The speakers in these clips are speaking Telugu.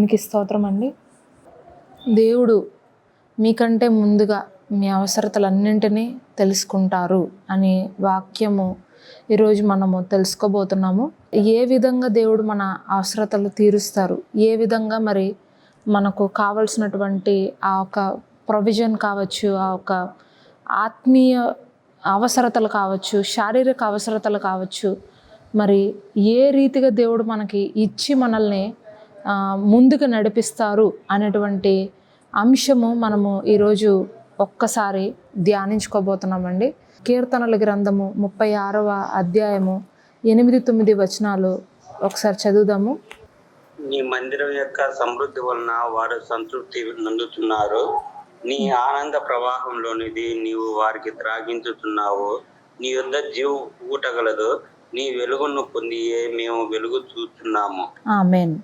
దేవునికి స్తోత్రం అండి. దేవుడు మీకంటే ముందుగా మీ అవసరతలన్నింటినీ తెలుసుకుంటారు అనే వాక్యము ఈరోజు మనము తెలుసుకోబోతున్నాము. ఏ విధంగా దేవుడు మన అవసరతలు తీరుస్తారు, ఏ విధంగా మరి మనకు కావలసినటువంటి ఆ ఒక ప్రొవిజన్ కావచ్చు, ఆ ఒక ఆత్మీయ అవసరతలు కావచ్చు, శారీరక అవసరతలు కావచ్చు, మరి ఏ రీతిగా దేవుడు మనకి ఇచ్చి మనల్ని ముందుకు నడిపిస్తారు అనేటువంటి అంశము మనము ఈరోజు ఒక్కసారి ధ్యానించుకోబోతున్నామండి. కీర్తనల గ్రంథము 36వ అధ్యాయము 8-9 వచనాలు ఒకసారి చదువుదాము. నీ మందిరం యొక్క సమృద్ధి వలన వారు సంతృప్తి నందుతున్నారు. నీ ఆనంద ప్రవాహంలోనిది నీవు వారికి త్రాగించుతున్నావు. నీ యొద్ద జీవ ఊటగలదు. నీ వెలుగును పొంది మేము వెలుగు చూస్తున్నాము. ఆమేన్.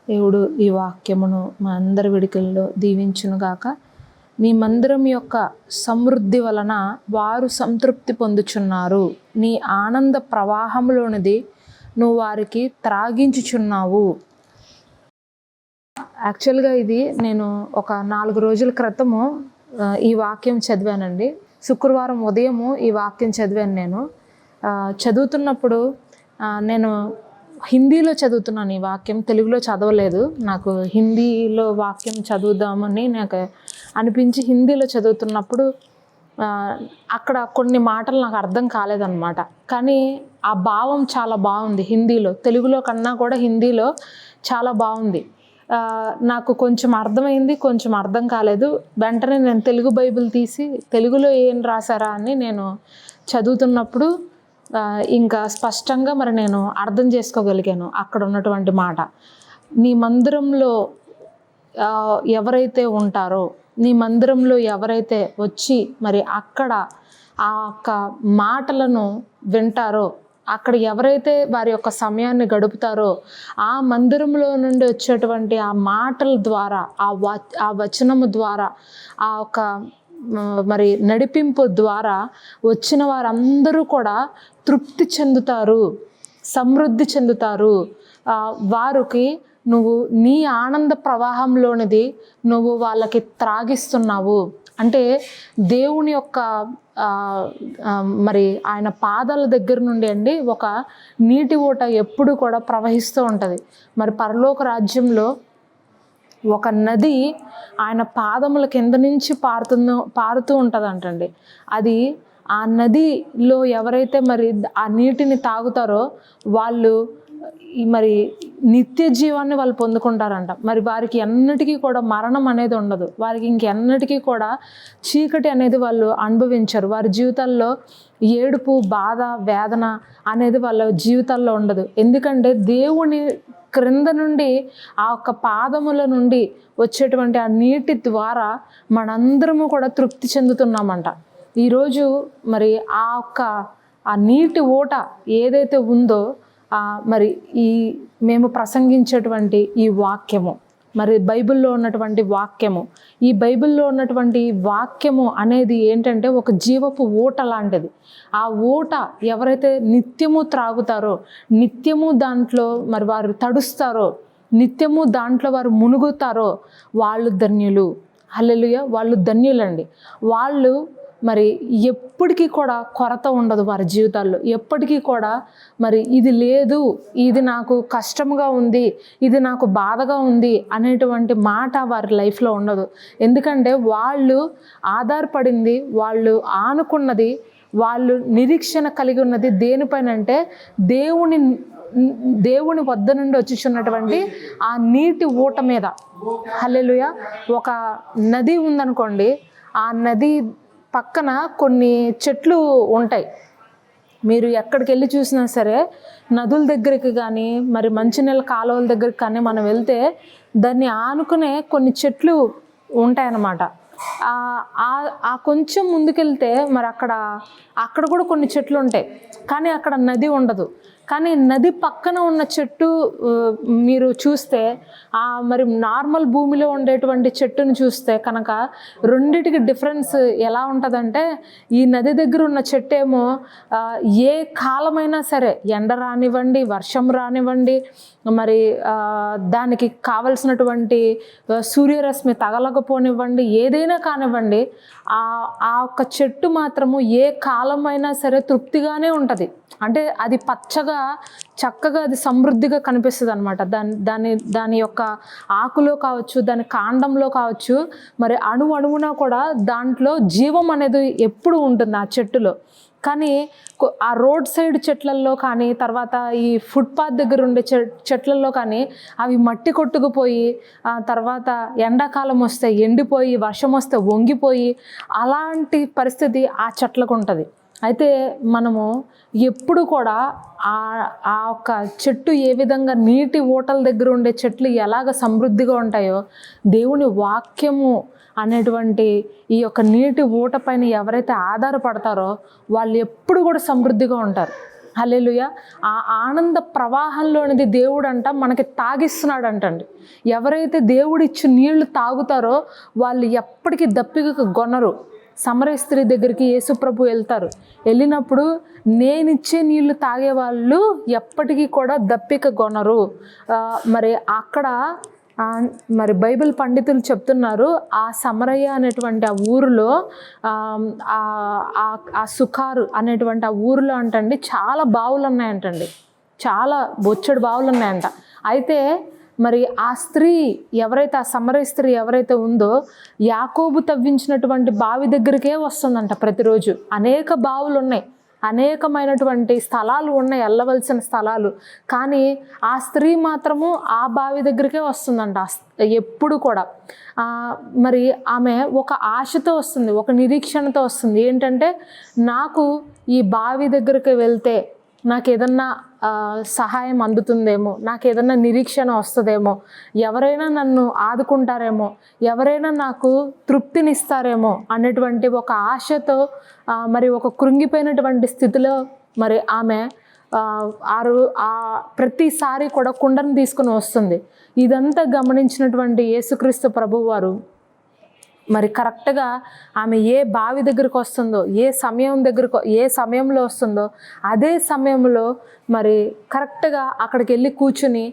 దేవుడు ఈ వాక్యమును మా అందరి విడికల్లో దీవించునుగాక. నీ మందిరం యొక్క సమృద్ధి వలన వారు సంతృప్తి పొందుచున్నారు. నీ ఆనంద ప్రవాహంలోనిది నువ్వు వారికి త్రాగించుచున్నావు. యాక్చువల్గా ఇది నేను ఒక 4 రోజుల క్రితము ఈ వాక్యం చదివానండి. శుక్రవారం ఉదయము ఈ వాక్యం చదివాను. నేను చదువుతున్నప్పుడు నేను హిందీలో చదువుతున్నాను ఈ వాక్యం, తెలుగులో చదవలేదు. నాకు హిందీలో వాక్యం చదువుదామని నాకు అనిపించి హిందీలో చదువుతున్నప్పుడు అక్కడ కొన్ని మాటలు నాకు అర్థం కాలేదన్నమాట. కానీ ఆ భావం చాలా బాగుంది హిందీలో, తెలుగులో కన్నా కూడా హిందీలో చాలా బాగుంది. నాకు కొంచెం అర్థమైంది, కొంచెం అర్థం కాలేదు. వెంటనే నేను తెలుగు బైబిల్ తీసి తెలుగులో ఏం రాశారా అని నేను చదువుతున్నప్పుడు ఇంకా స్పష్టంగా మరి నేను అర్థం చేసుకోగలిగాను అక్కడ ఉన్నటువంటి మాట. నీ మందిరంలో ఎవరైతే ఉంటారో, నీ మందిరంలో ఎవరైతే వచ్చి మరి అక్కడ ఆ యొక్క మాటలను వింటారో, అక్కడ ఎవరైతే వారి యొక్క సమయాన్ని గడుపుతారో, ఆ మందిరంలో నుండి వచ్చేటువంటి ఆ మాటల ద్వారా, ఆ వచనము ద్వారా, ఆ ఒక మరి నడిపింపు ద్వారా వచ్చిన వారందరూ కూడా తృప్తి చెందుతారు, సమృద్ధి చెందుతారు. వారికి నువ్వు నీ ఆనంద ప్రవాహంలోనిది నువ్వు వాళ్ళకి త్రాగిస్తున్నావు. అంటే దేవుని యొక్క మరి ఆయన పాదాల దగ్గర నుండి అండి ఒక నీటి ఊట ఎప్పుడు కూడా ప్రవహిస్తూ ఉంటుంది. మరి పరలోక రాజ్యంలో ఒక నది ఆయన పాదముల కింద నుంచి పారుతూ ఉంటుంది అంటండి. అది ఆ నదిలో ఎవరైతే మరి ఆ నీటిని తాగుతారో వాళ్ళు మరి నిత్య జీవాన్ని వాళ్ళు పొందుకుంటారంట. మరి వారికి ఎన్నటికీ కూడా మరణం అనేది ఉండదు. వారికి ఇంకెన్నటికీ కూడా చీకటి అనేది వాళ్ళు అనుభవించరు. వారి జీవితాల్లో ఏడుపు, బాధ, వేదన అనేది వాళ్ళ జీవితాల్లో ఉండదు. ఎందుకంటే దేవుని క్రింద నుండి ఆ యొక్క పాదముల నుండి వచ్చేటువంటి ఆ నీటి ద్వారా మనందరము కూడా తృప్తి చెందుతున్నామంట. ఈరోజు మరి ఆ నీటి ఊట ఏదైతే ఉందో మరి మేము ప్రసంగించేటువంటి ఈ వాక్యము, మరి బైబిల్లో ఉన్నటువంటి వాక్యము, ఈ బైబిల్లో ఉన్నటువంటి వాక్యము అనేది ఏంటంటే ఒక జీవపు ఊట లాంటిది. ఆ ఊట ఎవరైతే నిత్యము త్రాగుతారో, నిత్యము దాంట్లో మరి వారు తడుస్తారో, నిత్యము దాంట్లో వారు మునుగుతారో వాళ్ళు ధన్యులు. హల్లెలూయా, వాళ్ళు ధన్యులండి. వాళ్ళు మరి ఎప్పటికీ కూడా కొరత ఉండదు వారి జీవితాల్లో. ఎప్పటికీ కూడా మరి ఇది లేదు, ఇది నాకు కష్టంగా ఉంది, ఇది నాకు బాధగా ఉంది అనేటువంటి మాట వారి లైఫ్లో ఉండదు. ఎందుకంటే వాళ్ళు ఆధారపడింది, వాళ్ళు ఆనుకున్నది, వాళ్ళు నిరీక్షణ కలిగి ఉన్నది దేనిపైన అంటే దేవుని వద్ద నుండి వచ్చుచున్నటువంటి ఆ నీటి ఊట మీద. హల్లెలూయా. ఒక నది ఉందనుకోండి, ఆ నది పక్కన కొన్ని చెట్లు ఉంటాయి. మీరు ఎక్కడికి వెళ్ళి చూసినా సరే నదుల దగ్గరికి కానీ మరి మంచినీళ్ళ కాలువల దగ్గరికి కానీ మనం వెళ్తే దాన్ని ఆనుకునే కొన్ని చెట్లు ఉంటాయన్నమాట. ఆ కొంచెం ముందుకెళ్తే మరి అక్కడ కూడా కొన్ని చెట్లు ఉంటాయి, కానీ అక్కడ నది ఉండదు. కానీ నది పక్కన ఉన్న చెట్టు మీరు చూస్తే మరి నార్మల్ భూమిలో ఉండేటువంటి చెట్టును చూస్తే కనుక రెండిటికి డిఫరెన్స్ ఎలా ఉంటుందంటే, ఈ నది దగ్గర ఉన్న చెట్టు ఏమో ఏ కాలమైనా సరే, ఎండ రానివ్వండి, వర్షం రానివ్వండి, మరి దానికి కావలసినటువంటి సూర్యరశ్మి తగలకపోనివ్వండి, ఏదైనా కానివ్వండి, ఆ ఒక్క చెట్టు మాత్రము ఏ కాలమైనా సరే తృప్తిగానే ఉంటుంది. అంటే అది పచ్చగా చక్కగా అది సమృద్ధిగా కనిపిస్తుంది అనమాట. దాని యొక్క ఆకులో కావచ్చు, దాని కాండంలో కావచ్చు, మరి అణువున కూడా దాంట్లో జీవం అనేది ఎప్పుడు ఉంటుంది ఆ చెట్టులో. కానీ ఆ రోడ్ సైడ్ చెట్లల్లో కానీ, తర్వాత ఈ ఫుట్పాత్ దగ్గర ఉండే చెట్లల్లో కానీ అవి మట్టి కొట్టుకుపోయి, తర్వాత ఎండాకాలం వస్తే ఎండిపోయి, వర్షం వస్తే వంగిపోయి, అలాంటి పరిస్థితి ఆ చెట్లకు ఉంటుంది. అయితే మనము ఎప్పుడు కూడా ఆ ఒక్క చెట్టు ఏ విధంగా నీటి ఊటల దగ్గర ఉండే చెట్లు ఎలాగ సమృద్ధిగా ఉంటాయో, దేవుని వాక్యము అనేటువంటి ఈ యొక్క నీటి ఊట పైన ఎవరైతే ఆధారపడతారో వాళ్ళు ఎప్పుడు కూడా సమృద్ధిగా ఉంటారు. హల్లెలూయా. ఆ ఆనంద ప్రవాహంలోనిది దేవుడు మనకి తాగిస్తున్నాడు అంటండి. ఎవరైతే దేవుడు ఇచ్చి నీళ్లు తాగుతారో వాళ్ళు ఎప్పటికీ దప్పిక గొనరు. సమరయ స్త్రీ దగ్గరికి యేసుప్రభు వెళ్తారు. వెళ్ళినప్పుడు నేనిచ్చే నీళ్లు తాగే వాళ్ళు ఎప్పటికీ కూడా దప్పిక గొనరు. మరి అక్కడ మరి బైబిల్ పండితులు చెప్తున్నారు, ఆ సమరయ అనేటువంటి ఆ ఊరిలో ఆ సుకారు అనేటువంటి ఆ ఊరిలో అంటండి చాలా బావులు ఉన్నాయంటండి, చాలా బొచ్చడు బావులు ఉన్నాయంట. అయితే మరి ఆ స్త్రీ ఎవరైతే, ఆ సమరయ స్త్రీ ఎవరైతే ఉందో, యాకోబు తవ్వించినటువంటి బావి దగ్గరికే వస్తుందంట ప్రతిరోజు. అనేక బావులు ఉన్నాయి, అనేకమైనటువంటి స్థలాలు ఉన్నాయి, వెళ్ళవలసిన స్థలాలు. కానీ ఆ స్త్రీ మాత్రము ఆ బావి దగ్గరికే వస్తుందంట ఎప్పుడు కూడా. మరి ఆమె ఒక ఆశతో వస్తుంది, ఒక నిరీక్షణతో వస్తుంది. ఏంటంటే, నాకు ఈ బావి దగ్గరికి వెళ్తే నాకు ఏదన్నా సహాయం అందుతుందేమో, నాకు ఏదన్నా నిరీక్షణ వస్తుందేమో, ఎవరైనా నన్ను ఆదుకుంటారేమో, ఎవరైనా నాకు తృప్తినిస్తారేమో అనేటువంటి ఒక ఆశతో, మరి ఒక కృంగిపోయినటువంటి స్థితిలో మరి ఆమె ప్రతిసారి కూడా కుండను తీసుకుని వస్తుంది. ఇదంతా గమనించినటువంటి యేసుక్రీస్తు ప్రభువారు మరి కరెక్ట్గా ఆమె ఏ బావి దగ్గరికి వస్తుందో, ఏ సమయంలో వస్తుందో అదే సమయంలో మరి కరెక్ట్గా అక్కడికి వెళ్ళి కూర్చుని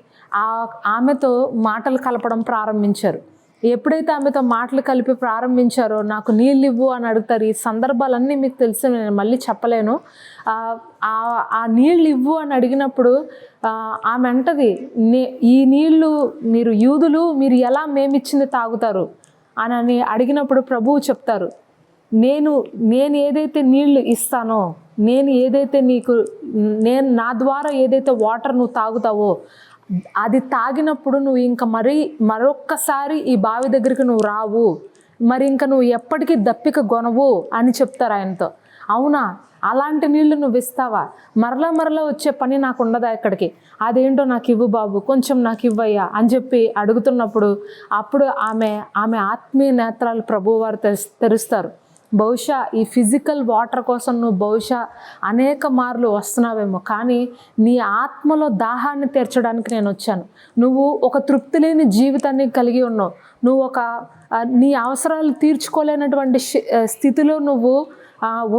ఆమెతో మాటలు కలపడం ప్రారంభించారు. ఎప్పుడైతే ఆమెతో మాటలు కలిపి ప్రారంభించారో, నాకు నీళ్ళు ఇవ్వు అని అడుగుతారు. ఈ సందర్భాలన్నీ మీకు తెలిసి నేను మళ్ళీ చెప్పలేను. ఆ నీళ్ళు ఇవ్వు అని అడిగినప్పుడు ఆమె అంటది, ఈ నీళ్ళు మీరు యూదులు, మీరు ఎలా మేమిచ్చింది తాగుతారు అని అడిగినప్పుడు ప్రభువు చెప్తారు, నేను ఏదైతే నీళ్లు ఇస్తానో, నా ద్వారా ఏదైతే వాటర్ నువ్వు తాగుతావో అది తాగినప్పుడు నువ్వు ఇంకా మరొక్కసారి ఈ బావి దగ్గరికి నువ్వు రావు, మరి ఇంకా నువ్వు ఎప్పటికీ దప్పిక గొనవు అని చెప్తారు ఆయనతో. అవునా, అలాంటి నీళ్లు నువ్వు ఇస్తావా? మరలా వచ్చే పని నాకు ఉండదా ఇక్కడికి? అదేంటో నాకు ఇవ్వు బాబు, కొంచెం నాకు ఇవ్వయ్యా అని చెప్పి అడుగుతున్నప్పుడు అప్పుడు ఆమె ఆత్మీయ నేత్రాలు ప్రభువారు తెరుస్తారు. బహుశా ఈ ఫిజికల్ వాటర్ కోసం నువ్వు బహుశా అనేక మార్లు వస్తున్నావేమో, కానీ నీ ఆత్మలో దాహాన్ని తీర్చడానికి నేను వచ్చాను. నువ్వు ఒక తృప్తి లేని జీవితాన్ని కలిగి ఉన్నావు. నువ్వు నీ అవసరాలు తీర్చుకోలేనటువంటి స్థితిలో నువ్వు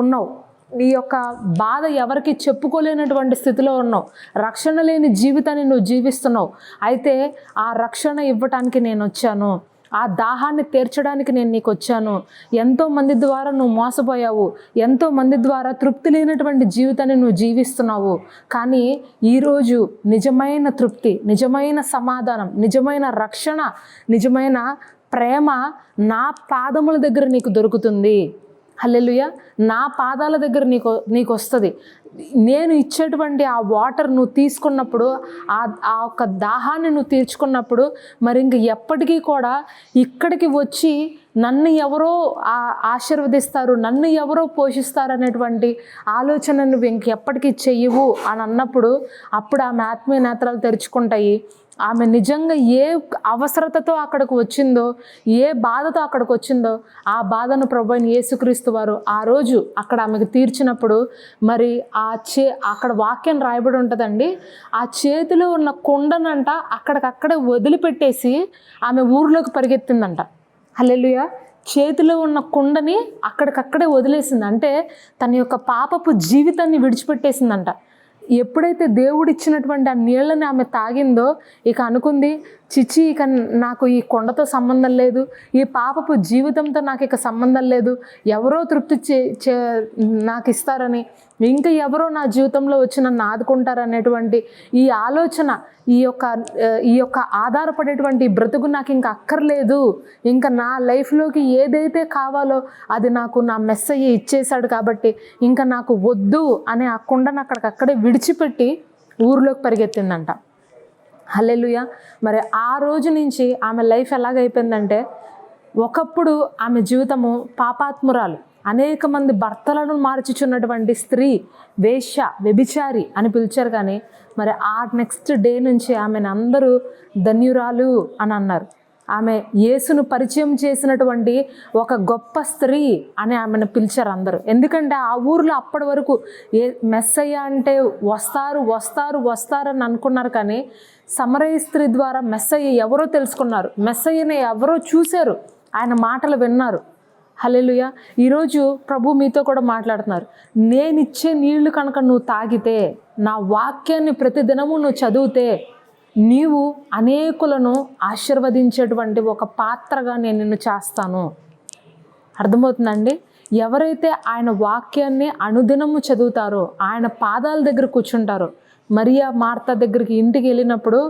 ఉన్నావు. నీ యొక్క బాధ ఎవరికి చెప్పుకోలేనటువంటి స్థితిలో ఉన్నావు. రక్షణ లేని జీవితాన్ని నువ్వు జీవిస్తున్నావు. అయితే ఆ రక్షణ ఇవ్వటానికి నేను వచ్చాను, ఆ దాహాన్ని తీర్చడానికి నేను నీకు వచ్చాను. ఎంతోమంది ద్వారా నువ్వు మోసపోయావు, ఎంతోమంది ద్వారా తృప్తి లేనటువంటి జీవితాన్ని నువ్వు జీవిస్తున్నావు. కానీ ఈరోజు నిజమైన తృప్తి, నిజమైన సమాధానం, నిజమైన రక్షణ, నిజమైన ప్రేమ నా పాదముల దగ్గర నీకు దొరుకుతుంది. హల్లెలూయా. నా పాదాల దగ్గర నీకు వస్తుంది. నేను ఇచ్చేటువంటి ఆ వాటర్ నువ్వు తీసుకున్నప్పుడు, ఆ ఒక్క దాహాన్ని నువ్వు తీర్చుకున్నప్పుడు, మరి ఇంక ఎప్పటికీ కూడా ఇక్కడికి వచ్చి నన్ను ఎవరో ఆశీర్వదిస్తారు, నన్ను ఎవరో పోషిస్తారు అనేటువంటి ఆలోచన నువ్వు ఇంకెప్పటికీ చెయ్యవు అని అన్నప్పుడు, అప్పుడు ఆమె ఆత్మీయ నేత్రాలు తెరుచుకుంటాయి. ఆమె నిజంగా ఏ అవసరతతో అక్కడికి వచ్చిందో, ఏ బాధతో అక్కడికి వచ్చిందో, ఆ బాధను ప్రభు అయిన యేసుక్రీస్తు వారు ఆ రోజు అక్కడ ఆమెకు తీర్చినప్పుడు, మరి అక్కడ వాక్యం రాయబడి ఉంటుందండి, ఆ చేతిలో ఉన్న కుండనంట అక్కడికక్కడే వదిలిపెట్టేసి ఆమె ఊర్లోకి పరిగెత్తిందంట. హల్లెలూయా. చేతిలో ఉన్న కుండని అక్కడికక్కడే వదిలేసింది. అంటే తన యొక్క పాపపు జీవితాన్ని విడిచిపెట్టేసిందంట. ఎప్పుడైతే దేవుడిచ్చినటువంటి ఆ నీళ్ళని ఆమె తాగిందో, ఇక అనుకుంది, చిచి ఇక నాకు ఈ కొండతో సంబంధం లేదు, ఈ పాపపు జీవితంతో నాకు ఇక సంబంధం లేదు, ఎవరో తృప్తి నాకు ఇస్తారని, ఇంకా ఎవరో నా జీవితంలో వచ్చి నన్ను ఆదుకుంటారనేటువంటి ఈ ఆలోచన, ఈ యొక్క ఆధారపడేటువంటి బ్రతుకు నాకు ఇంకా అక్కర్లేదు, ఇంకా నా లైఫ్లోకి ఏదైతే కావాలో అది నాకు నా మెస్సయ్య ఇచ్చేశాడు కాబట్టి ఇంకా నాకు వద్దు అనే ఆ కుండను అక్కడికక్కడే విడిచిపెట్టి ఊరిలోకి పరిగెత్తిందంట. హల్లెలూయా. మరి ఆ రోజు నుంచి ఆమె లైఫ్ ఎలాగైపోయిందంటే, ఒకప్పుడు ఆమె జీవితము పాపాత్మురాలు, అనేక మంది భర్తలను మార్చుచున్నటువంటి స్త్రీ, వేశ్య, వ్యభిచారి అని పిలిచారు. కానీ మరి ఆ నెక్స్ట్ డే నుంచి ఆమెను అందరూ ధన్యురాలు అని అన్నారు. ఆమె యేసును పరిచయం చేసినటువంటి ఒక గొప్ప స్త్రీ అని ఆమెను పిలిచారు అందరూ. ఎందుకంటే ఆ ఊర్లో అప్పటి వరకు మెస్సయ్య అంటే వస్తారని అనుకున్నారు. కానీ సమరయ స్త్రీ ద్వారా మెస్సయ్య ఎవరో తెలుసుకున్నారు, మెస్సయ్యని ఎవరో చూశారు, ఆయన మాటలు విన్నారు. హల్లెలూయా. ఈరోజు ప్రభు మీతో కూడా మాట్లాడుతున్నారు. నేనిచ్చే నీళ్లు కనుక నువ్వు తాగితే, నా వాక్యాన్ని ప్రతిదినము నువ్వు చదివితే, నీవు అనేకులను ఆశీర్వదించేటువంటి ఒక పాత్రగా నేను నిన్ను చేస్తాను. అర్థమవుతుందండి? ఎవరైతే ఆయన వాక్యాన్ని అనుదినము చదువుతారో, ఆయన పాదాల దగ్గర కూర్చుంటారో, మరియా మార్తా దగ్గరికి ఇంటికి వెళ్ళినప్పుడు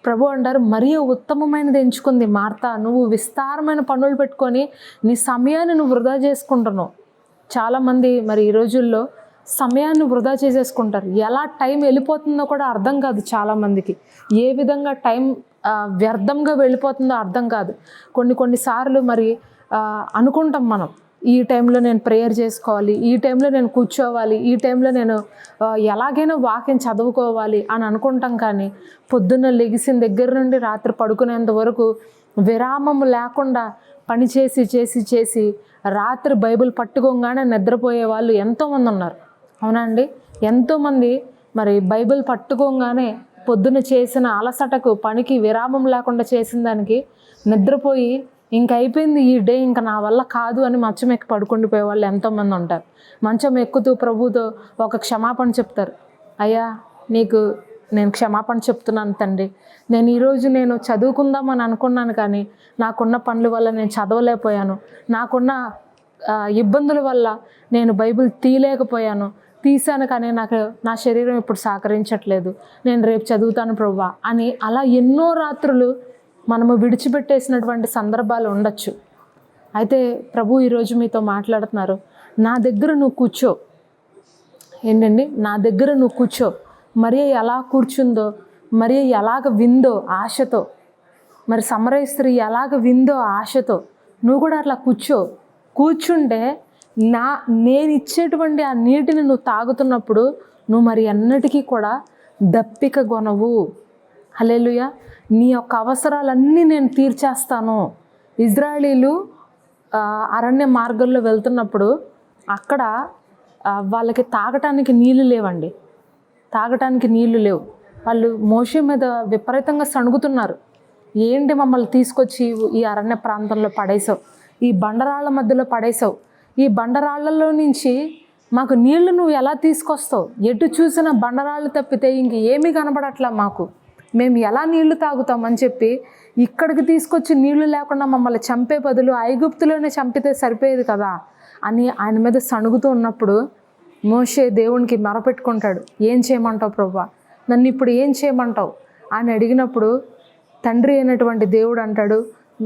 ప్రభు అంటారు, మరియా ఉత్తమమైనది ఎంచుకుంది మార్తా, నువ్వు విస్తారమైన పనులు పెట్టుకొని నీ సమయాన్ని నువ్వు వృధా చేసుకుంటున్నావు. చాలామంది మరి ఈ రోజుల్లో సమయాన్ని వృధా చేసేసుకుంటారు. ఎలా టైం వెళ్ళిపోతుందో కూడా అర్థం కాదు. చాలామందికి ఏ విధంగా టైం వ్యర్థంగా వెళ్ళిపోతుందో అర్థం కాదు. కొన్నిసార్లు మరి అనుకుంటాం మనం, ఈ టైంలో నేను ప్రేయర్ చేసుకోవాలి, ఈ టైంలో నేను కూర్చోవాలి, ఈ టైంలో నేను ఎలాగైనా వాక్యం చదువుకోవాలి అని అనుకుంటాం. కానీ పొద్దున్న లెగిసిన దగ్గర నుండి రాత్రి పడుకునేంత వరకు విరామం లేకుండా పని చేసి రాత్రి బైబిల్ పట్టుకోగానే నిద్రపోయే వాళ్ళు ఎంతోమంది ఉన్నారు. అవునండి? ఎంతోమంది మరి బైబిల్ పట్టుకోగానే పొద్దున చేసిన అలసటకు, పనికి విరామం లేకుండా చేసిన దానికి నిద్రపోయి ఇంక అయిపోయింది ఈ డే, ఇంకా నా వల్ల కాదు అని మంచం ఎక్కి పడుకుండిపోయే వాళ్ళు ఎంతోమంది ఉంటారు. మంచం ఎక్కుతూ ప్రభుతో ఒక క్షమాపణ చెప్తారు. అయ్యా, నీకు నేను క్షమాపణ చెప్తున్నాను తండ్రి, నేను ఈరోజు నేను చదువుకుందామని అనుకున్నాను, కానీ నాకున్న పనుల వల్ల నేను చదవలేకపోయాను, నాకున్న ఇబ్బందుల వల్ల నేను బైబిల్ తీశాను, కానీ నాకు నా శరీరం ఇప్పుడు సహకరించట్లేదు, నేను రేపు చదువుతాను ప్రభువా అని అలా ఎన్నో రాత్రులు మనము విడిచిపెట్టేసినటువంటి సందర్భాలు ఉండొచ్చు. అయితే ప్రభు ఈరోజు మీతో మాట్లాడుతున్నారు, నా దగ్గర నువ్వు కూర్చో. ఏంటండి? నా దగ్గర నువ్వు కూర్చో. మరియ ఎలా కూర్చుందో, మరియ ఎలాగ విందో ఆశతో, మరి సమరయ స్త్రీ ఎలాగ విందో ఆశతో, నువ్వు కూడా అట్లా కూర్చుంటే నేను ఇచ్చేటువంటి ఆ నీటిని నువ్వు తాగుతున్నప్పుడు నువ్వు మరి అన్నిటికీ కూడా దప్పిక గొనవు. హల్లెలూయా. నీ యొక్క అవసరాలన్నీ నేను తీర్చేస్తాను. ఇజ్రాయేలీలు అరణ్య మార్గంలో వెళ్తున్నప్పుడు అక్కడ వాళ్ళకి తాగటానికి నీళ్ళు లేవండి. వాళ్ళు మోషే మీద విపరీతంగా సణుగుతున్నారు. ఏంటి మమ్మల్ని తీసుకొచ్చి ఈ అరణ్య ప్రాంతంలో పడేసావు, ఈ బండరాళ్ళ మధ్యలో పడేసావు, ఈ బండరాళ్ళలో నుంచి మాకు నీళ్లు నువ్వు ఎలా తీసుకొస్తావు, ఎటు చూసిన బండరాళ్ళు తప్పితే ఇంక ఏమీ కనబడట్లా మాకు, మేము ఎలా నీళ్లు తాగుతామని చెప్పి ఇక్కడికి తీసుకొచ్చి నీళ్లు లేకుండా మమ్మల్ని చంపే బదులు ఐగుప్తులోనే చంపితే సరిపోయేది కదా అని ఆయన మీద సణుగుతూ ఉన్నప్పుడు మోషే దేవునికి మొరపెట్టుకుంటాడు. ఏం చేయమంటావు ప్రభువా, నన్ను ఇప్పుడు ఏం చేయమంటావు అని అడిగినప్పుడు తండ్రి అయినటువంటి దేవుడు అంటాడు,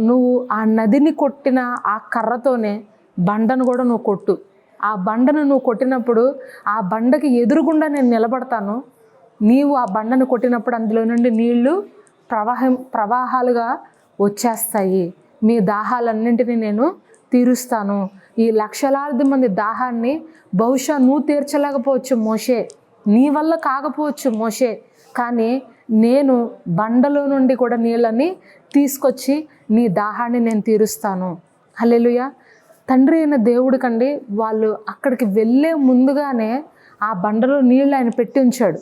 నువ్వు ఆ నదిని కొట్టిన ఆ కర్రతోనే బండను కూడా నువ్వు కొట్టు. ఆ బండను నువ్వు కొట్టినప్పుడు ఆ బండకి ఎదురుగుండా నేను నిలబడతాను, నీవు ఆ బండను కొట్టినప్పుడు అందులో నుండి నీళ్లు ప్రవాహాలుగా వచ్చేస్తాయి, మీ దాహాలన్నింటినీ నేను తీరుస్తాను. ఈ లక్షలాది మంది దాహాన్ని బహుశా నువ్వు తీర్చలేకపోవచ్చు మోషే, నీ వల్ల కాకపోవచ్చు మోషే, కానీ నేను బండలో నుండి కూడా నీళ్ళని తీసుకొచ్చి నీ దాహాన్ని నేను తీరుస్తాను. హల్లెలూయా. తండ్రి అయిన దేవుడికండి వాళ్ళు అక్కడికి వెళ్ళే ముందుగానే ఆ బండలో నీళ్ళు ఆయన పెట్టి ఉంచాడు.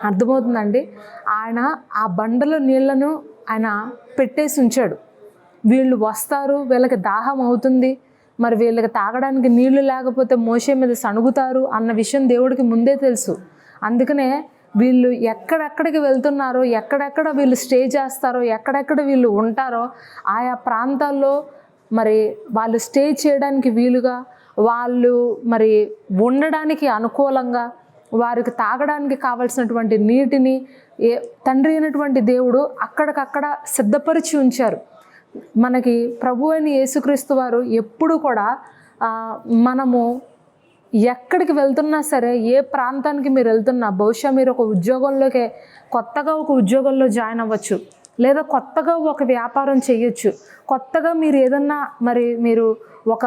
అర్థమవుతుందండి? ఆయన ఆ బండలో నీళ్లను ఆయన పెట్టేసి ఉంచాడు. వీళ్ళు వస్తారు, వీళ్ళకి దాహం అవుతుంది, మరి వీళ్ళకి తాగడానికి నీళ్లు లేకపోతే మోషే మీద సణుగుతారు అన్న విషయం దేవుడికి ముందే తెలుసు. అందుకనే వీళ్ళు ఎక్కడెక్కడికి వెళ్తున్నారో, ఎక్కడెక్కడ వీళ్ళు స్టే చేస్తారో, ఎక్కడెక్కడ వీళ్ళు ఉంటారో ఆయా ప్రాంతాల్లో మరి వాళ్ళు స్టే చేయడానికి వీలుగా, వాళ్ళు మరి ఉండడానికి అనుకూలంగా, వారికి తాగడానికి కావలసినటువంటి నీటిని తండ్రి అయినటువంటి దేవుడు అక్కడికక్కడ సిద్ధపరిచి ఉంచారు. మనకి ప్రభు అయిన యేసుక్రీస్తు వారు ఎప్పుడు కూడా మనము ఎక్కడికి వెళ్తున్నా సరే, ఏ ప్రాంతానికి మీరు వెళ్తున్నా, బహుశా మీరు ఒక ఉద్యోగంలోకి కొత్తగా ఒక ఉద్యోగంలో జాయిన్ అవ్వచ్చు, లేదా కొత్తగా ఒక వ్యాపారం చేయొచ్చు, కొత్తగా మీరు ఏదన్నా మరి మీరు ఒక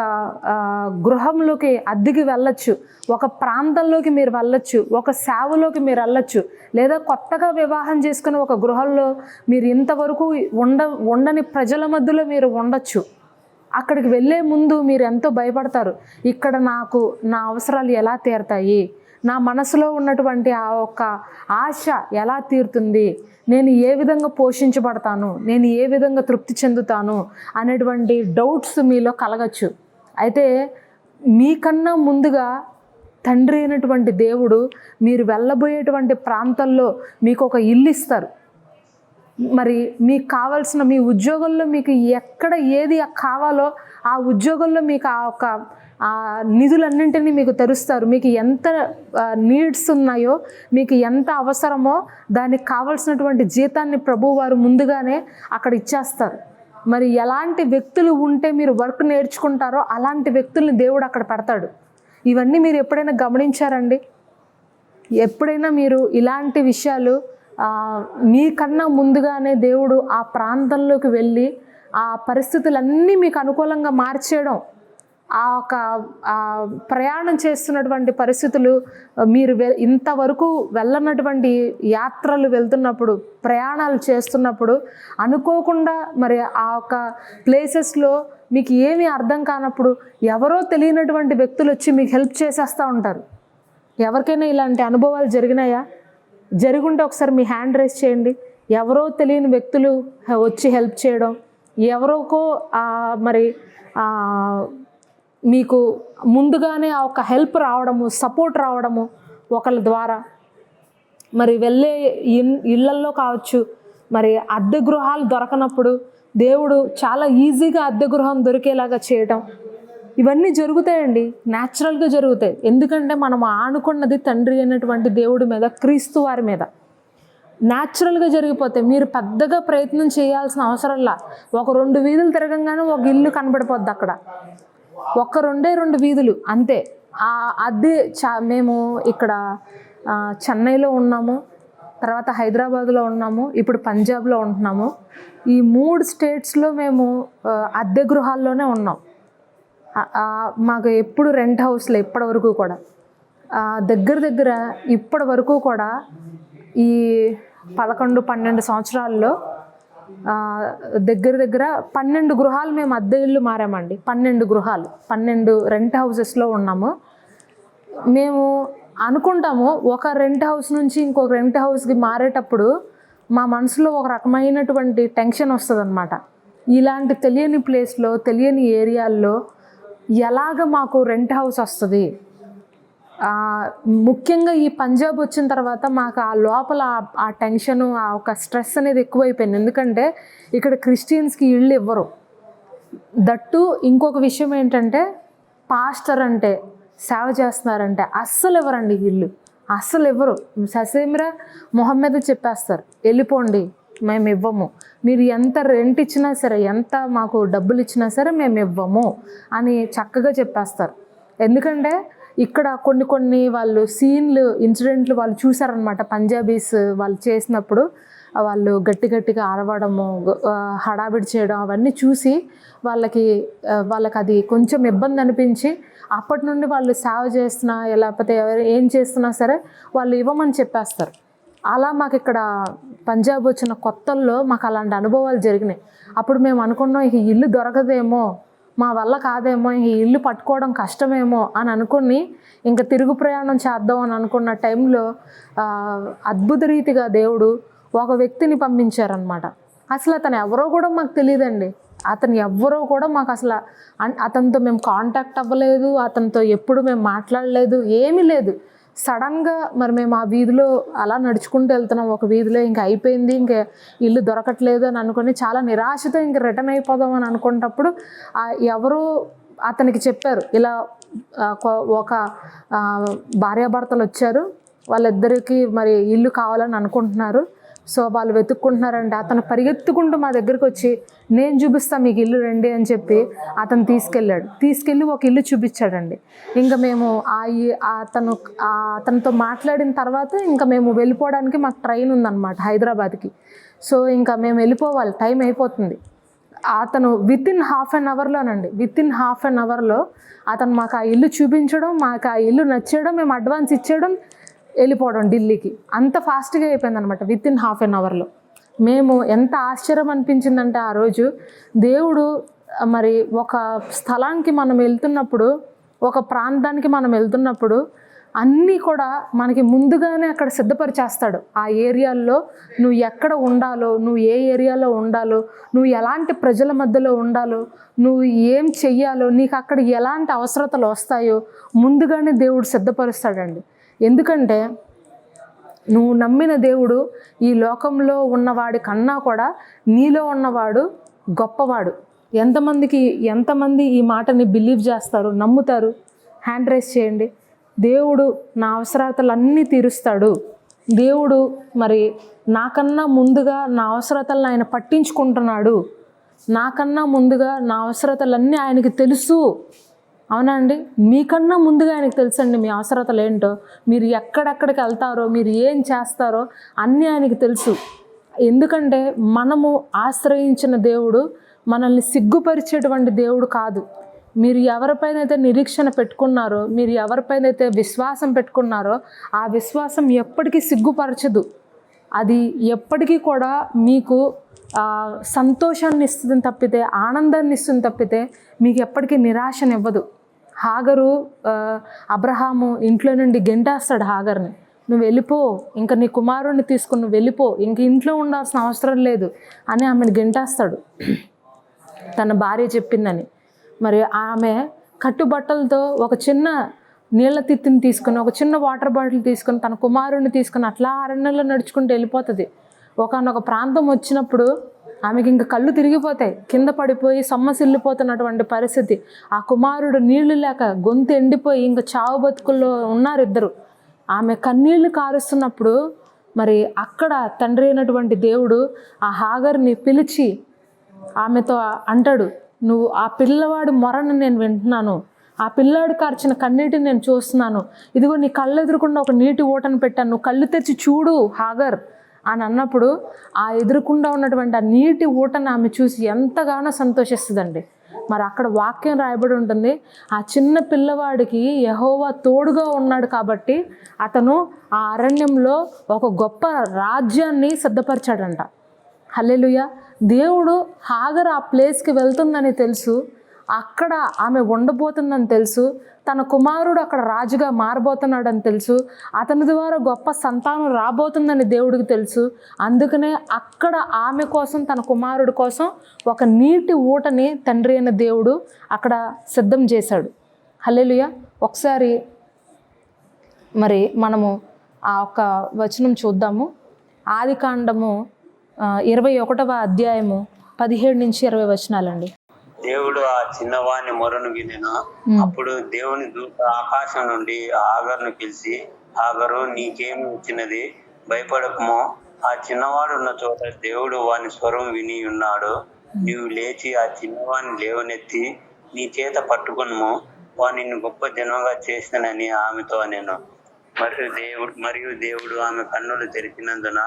గృహంలోకి అద్దెకి వెళ్ళొచ్చు, ఒక ప్రాంతంలోకి మీరు వెళ్ళొచ్చు, ఒక సేవలోకి మీరు వెళ్ళొచ్చు, లేదా కొత్తగా వివాహం చేసుకుని ఒక గృహంలో మీరు ఇంతవరకు ఉండని ప్రజల మధ్యలో మీరు ఉండొచ్చు. అక్కడికి వెళ్ళే ముందు మీరు ఎంతో భయపడతారు. ఇక్కడ నాకు నా అవసరాలు ఎలా తీరుతాయి, నా మనసులో ఉన్నటువంటి ఆ ఒక్క ఆశ ఎలా తీరుతుంది, నేను ఏ విధంగా పోషించబడతాను, నేను ఏ విధంగా తృప్తి చెందుతాను అనేటువంటి డౌట్స్ మీలో కలగచ్చు. అయితే మీకన్నా ముందుగా తండ్రి అయినటువంటి దేవుడు మీరు వెళ్ళబోయేటువంటి ప్రాంతంలో మీకు ఒక ఇల్లు ఇస్తారు. మరి మీకు కావాల్సిన మీ ఉద్యోగంలో మీకు ఎక్కడ ఏది కావాలో ఆ ఉద్యోగంలో మీకు ఆ నిధులన్నింటినీ మీకు తెరుస్తారు. మీకు ఎంత నీడ్స్ ఉన్నాయో, మీకు ఎంత అవసరమో దానికి కావాల్సినటువంటి జీతాన్ని ప్రభువు వారు ముందుగానే అక్కడ ఇచ్చేస్తారు. మరి ఎలాంటి వ్యక్తులు ఉంటే మీరు వర్క్ నేర్చుకుంటారో అలాంటి వ్యక్తుల్ని దేవుడు అక్కడ పెడతాడు. ఇవన్నీ మీరు ఎప్పుడైనా గమనించారండి? ఎప్పుడైనా మీరు ఇలాంటి విషయాలు మీకన్నా ముందుగానే దేవుడు ఆ ప్రాంతంలోకి వెళ్ళి ఆ పరిస్థితులన్నీ మీకు అనుకూలంగా మార్చేయడం, ప్రయాణం చేస్తున్నటువంటి పరిస్థితులు, మీరు ఇంతవరకు వెళ్ళనటువంటి యాత్రలు వెళ్తున్నప్పుడు, ప్రయాణాలు చేస్తున్నప్పుడు అనుకోకుండా మరి ఆ ఒక ప్లేసెస్లో మీకు ఏమీ అర్థం కానప్పుడు ఎవరో తెలియనటువంటి వ్యక్తులు వచ్చి మీకు హెల్ప్ చేసేస్తూ ఉంటారు. ఎవరికైనా ఇలాంటి అనుభవాలు జరిగినాయా? జరుగుంటే ఒకసారి మీ హ్యాండ్ రైజ్ చేయండి. ఎవరో తెలియని వ్యక్తులు వచ్చి హెల్ప్ చేయడం, ఎవరోకో మరి మీకు ముందుగానే ఆ ఒక హెల్ప్ రావడము, సపోర్ట్ రావడము ఒకళ్ళ ద్వారా, మరి వెళ్ళే ఇళ్లల్లో కావచ్చు, మరి అద్దె గృహాలు దొరకనప్పుడు దేవుడు చాలా ఈజీగా అద్దె గృహం దొరికేలాగా చేయటం, ఇవన్నీ జరుగుతాయండి, న్యాచురల్గా జరుగుతాయి. ఎందుకంటే మనం ఆనుకున్నది తండ్రి అయినటువంటి దేవుడి మీద, క్రీస్తు వారి మీద. న్యాచురల్గా జరిగిపోతాయి. మీరు పెద్దగా ప్రయత్నం చేయాల్సిన అవసరంలా. ఒక 2 వీధులు తిరగంగానే ఒక ఇల్లు కనబడిపోద్ది అక్కడ. ఒక్క 2 వీధులు అంతే. అద్దె మేము ఇక్కడ చెన్నైలో ఉన్నాము, తర్వాత హైదరాబాద్లో ఉన్నాము, ఇప్పుడు పంజాబ్లో ఉంటున్నాము. ఈ 3 స్టేట్స్లో మేము అద్దె గృహాల్లోనే ఉన్నాం. మాకు ఎప్పుడు రెంట్ హౌస్లో ఇప్పటి వరకు కూడా దగ్గర ఇప్పటి వరకు కూడా ఈ 11-12 సంవత్సరాల్లో దగ్గర 12 గృహాలు మేము అద్దె ఇల్లు మారామండి. 12 గృహాలు, 12 రెంట్ హౌసెస్లో ఉన్నాము. మేము అనుకుంటాము ఒక రెంట్ హౌస్ నుంచి ఇంకొక రెంట్ హౌస్కి మారేటప్పుడు మా మనసులో ఒక రకమైనటువంటి టెన్షన్ వస్తుంది అన్నమాట. ఇలాంటి తెలియని ప్లేస్లో, తెలియని ఏరియాల్లో ఎలాగ మాకు రెంట్ హౌస్ వస్తుంది? ముఖ్యంగా ఈ పంజాబ్ వచ్చిన తర్వాత మాకు ఆ లోపల ఆ టెన్షను, ఆ ఒక స్ట్రెస్ అనేది ఎక్కువైపోయింది. ఎందుకంటే ఇక్కడ క్రిస్టియన్స్కి ఇళ్ళు ఇవ్వరు. దట్టు ఇంకొక విషయం ఏంటంటే, పాస్టర్ అంటే, సేవ చేస్తున్నారంటే అస్సలు ఇవ్వరండి ఇల్లు, అస్సలు ఇవ్వరు. ససేమిరా మొహం మీద చెప్పేస్తారు, వెళ్ళిపోండి, మేము ఇవ్వము, మీరు ఎంత రెంట్ ఇచ్చినా సరే, ఎంత మాకు డబ్బులు ఇచ్చినా సరే మేము ఇవ్వము అని చక్కగా చెప్పేస్తారు. ఎందుకంటే ఇక్కడ కొన్ని వాళ్ళు ఇన్సిడెంట్లు వాళ్ళు చూసారనమాట. పంజాబీస్ వాళ్ళు చేసినప్పుడు వాళ్ళు గట్టిగా అరవడము, హడావిడి చేయడం అవన్నీ చూసి వాళ్ళకి అది కొంచెం ఇబ్బంది అనిపించి అప్పటి నుండి వాళ్ళు సేవ చేస్తున్నా లేకపోతే ఏం చేస్తున్నా సరే వాళ్ళు ఇవ్వమని చెప్పేస్తారు. అలా మాకు ఇక్కడ పంజాబ్ వచ్చిన కొత్తల్లో మాకు అలాంటి అనుభవాలు జరిగినాయి. అప్పుడు మేము అనుకున్నాం ఈ ఇల్లు దొరకదేమో, మా వల్ల కాదేమో, ఈ ఇల్లు పట్టుకోవడం కష్టమేమో అని అనుకుని ఇంకా తిరుగు ప్రయాణం చేద్దాం అని అనుకున్న టైంలో అద్భుత రీతిగా దేవుడు ఒక వ్యక్తిని పంపించారనమాట. అసలు అతను ఎవరో కూడా మాకు తెలియదండి. అతను ఎవ్వరో కూడా మాకు అసలు అతనితో మేము కాంటాక్ట్ అవ్వలేదు, అతనితో ఎప్పుడు మేము మాట్లాడలేదు, ఏమీ లేదు. సడన్గా మరి మేము ఆ వీధిలో అలా నడుచుకుంటూ వెళ్తున్నాం. ఒక వీధిలో ఇంకా అయిపోయింది, ఇంకా ఇల్లు దొరకట్లేదు అని అనుకుని చాలా నిరాశతో ఇంక రిటర్న్ అయిపోదాం అని అనుకున్నప్పుడు ఎవరు అతనికి చెప్పారు, ఇలా ఒక భార్యాభర్తలు వచ్చారు, వాళ్ళిద్దరికీ మరి ఇల్లు కావాలని అనుకుంటున్నారు, సో వాళ్ళు వెతుక్కుంటున్నారంటే అతను పరిగెత్తుకుంటూ మా దగ్గరికి వచ్చి నేను చూపిస్తాను మీకు ఇల్లు రండి అని చెప్పి అతను తీసుకెళ్ళి ఒక ఇల్లు చూపించాడండి. ఇంకా మేము అతనితో మాట్లాడిన తర్వాత ఇంకా మేము వెళ్ళిపోవడానికి మాకు ట్రైన్ ఉందన్నమాట హైదరాబాద్కి. సో ఇంకా మేము వెళ్ళిపోవాలి, టైం అయిపోతుంది. అతను వితిన్ హాఫ్ అన్ అవర్లో అతను మాకు ఆ ఇల్లు చూపించడం, మాకు ఆ ఇల్లు నచ్చడం, మేము అడ్వాన్స్ ఇచ్చేయడం, వెళ్ళిపోవడం ఢిల్లీకి. అంత ఫాస్ట్గా అయిపోయింది అనమాట వితిన్ హాఫ్ అన్ అవర్లో. మేము ఎంత ఆశ్చర్యం అనిపించిందంటే ఆ రోజు దేవుడు మరి ఒక స్థలానికి మనం వెళ్తున్నప్పుడు, ఒక ప్రాంతానికి మనం వెళ్తున్నప్పుడు అన్నీ కూడా మనకి ముందుగానే అక్కడ సిద్ధపరిచేస్తాడు. ఆ ఏరియాల్లో నువ్వు ఎక్కడ ఉండాలో, నువ్వు ఏ ఏరియాలో ఉండాలో, నువ్వు ఎలాంటి ప్రజల మధ్యలో ఉండాలో, నువ్వు ఏం చెయ్యాలో, నీకు అక్కడ ఎలాంటి అవసరతలు వస్తాయో ముందుగానే దేవుడు సిద్ధపరుస్తాడండి. ఎందుకంటే నువ్వు నమ్మిన దేవుడు ఈ లోకంలో ఉన్నవాడి కన్నా కూడా నీలో ఉన్నవాడు గొప్పవాడు. ఎంతమంది ఈ మాటని బిలీవ్ చేస్తారు, నమ్ముతారు? హ్యాండ్ రైజ్ చేయండి. దేవుడు నా అవసరతలన్నీ తీరుస్తాడు. దేవుడు మరి నాకన్నా ముందుగా నా అవసరతలను ఆయన పట్టించుకుంటున్నాడు. నాకన్నా ముందుగా నా అవసరతలన్నీ ఆయనకి తెలుసు. అవునా అండి? మీకన్నా ముందుగా ఆయనకు తెలుసండి మీ అవసరతలు ఏంటో, మీరు ఎక్కడెక్కడికి వెళ్తారో, మీరు ఏం చేస్తారో అన్నీ ఆయనకి తెలుసు. ఎందుకంటే మనము ఆశ్రయించిన దేవుడు మనల్ని సిగ్గుపరిచేటువంటి దేవుడు కాదు. మీరు ఎవరిపైనైతే నిరీక్షణ పెట్టుకున్నారో, మీరు ఎవరిపైనైతే విశ్వాసం పెట్టుకున్నారో ఆ విశ్వాసం ఎప్పటికీ సిగ్గుపరచదు. అది ఎప్పటికీ కూడా మీకు సంతోషాన్ని ఇస్తుంది తప్పితే, ఆనందాన్ని ఇస్తుంది తప్పితే మీకు ఎప్పటికీ నిరాశనివ్వదు. హాగరు అబ్రహాము ఇంట్లో నుండి గెంటేస్తాడు హాగర్ని, నువ్వు వెళ్ళిపో, ఇంకా నీ కుమారుడిని తీసుకుని నువ్వు వెళ్ళిపో, ఇంక ఇంట్లో ఉండాల్సిన అవసరం లేదు అని ఆమెను గెంటేస్తాడు తన భార్య చెప్పిందని. మరి ఆమె కట్టుబట్టలతో ఒక చిన్న నీళ్ళ తిత్తిని తీసుకుని, ఒక చిన్న వాటర్ బాటిల్ తీసుకుని, తన కుమారుడిని తీసుకుని అట్లా అరణ్యంలో నడుచుకుంటూ వెళ్ళిపోతుంది. ఒకనొక ప్రాంతం వచ్చినప్పుడు ఆమెకి ఇంకా కళ్ళు తిరిగిపోతాయి, కింద పడిపోయి సొమ్మసిల్లిపోతున్నటువంటి పరిస్థితి. ఆ కుమారుడు నీళ్లు లేక గొంతు ఎండిపోయి ఇంకా చావు బతుకుల్లో ఉన్నారు ఇద్దరు. ఆమె కన్నీళ్లు కారుస్తున్నప్పుడు మరి అక్కడ తండ్రి అయినటువంటి దేవుడు ఆ హాగర్ని పిలిచి ఆమెతో అంటాడు, నువ్వు ఆ పిల్లవాడు మొరను నేను వింటున్నాను, ఆ పిల్లాడు కార్చిన కన్నీటిని నేను చూస్తున్నాను, ఇదిగో నీ కళ్ళు ఎదురుకుండా ఒక నీటి ఊటను పెట్టాను, నువ్వు కళ్ళు తెచ్చి చూడు హాగర్ అని అన్నప్పుడు ఆ ఎదురుకుండా ఉన్నటువంటి ఆ నీటి ఊటను ఆమె చూసి ఎంతగానో సంతోషిస్తుందండి. మరి అక్కడ వాక్యం రాయబడి ఉంటుంది, ఆ చిన్న పిల్లవాడికి యెహోవా తోడుగా ఉన్నాడు కాబట్టి అతను ఆ అరణ్యంలో ఒక గొప్ప రాజ్యాన్ని సిద్ధపరిచాడంట. హల్లెలూయా. దేవుడు హాగర్ ఆ ప్లేస్కి వెళ్తుందని తెలుసు, అక్కడ ఆమె ఉండబోతుందని తెలుసు, తన కుమారుడు అక్కడ రాజుగా మారబోతున్నాడని తెలుసు, అతని ద్వారా గొప్ప సంతానం రాబోతుందని దేవుడికి తెలుసు. అందుకనే అక్కడ ఆమె కోసం, తన కుమారుడు కోసం ఒక నీటి ఊటని తండ్రి అయిన దేవుడు అక్కడ సిద్ధం చేశాడు. హల్లెలూయా. ఒకసారి మరి మనము ఆ ఒక్క వచనం చూద్దాము. ఆదికాండము 21వ అధ్యాయము 17 నుంచి 20 వచనాలండి. దేవుడు ఆ చిన్నవాని మొరను వినెను. అప్పుడు దేవుని దూత ఆకాశం నుండి హాగరును పిలిచి, హాగరు నీకేమి వచ్చినది, భయపడకము, ఆ చిన్నవాడు ఉన్న చోట దేవుడు వాని స్వరం విని ఉన్నాడు. నీవు లేచి ఆ చిన్నవాని లేవనెత్తి నీ చేత పట్టుకొనుము, వాడు నిన్ను గొప్ప జన్మగా చేసినని ఆమెతో నేను. మరియు దేవుడు ఆమె కన్నులు తెరిచినందున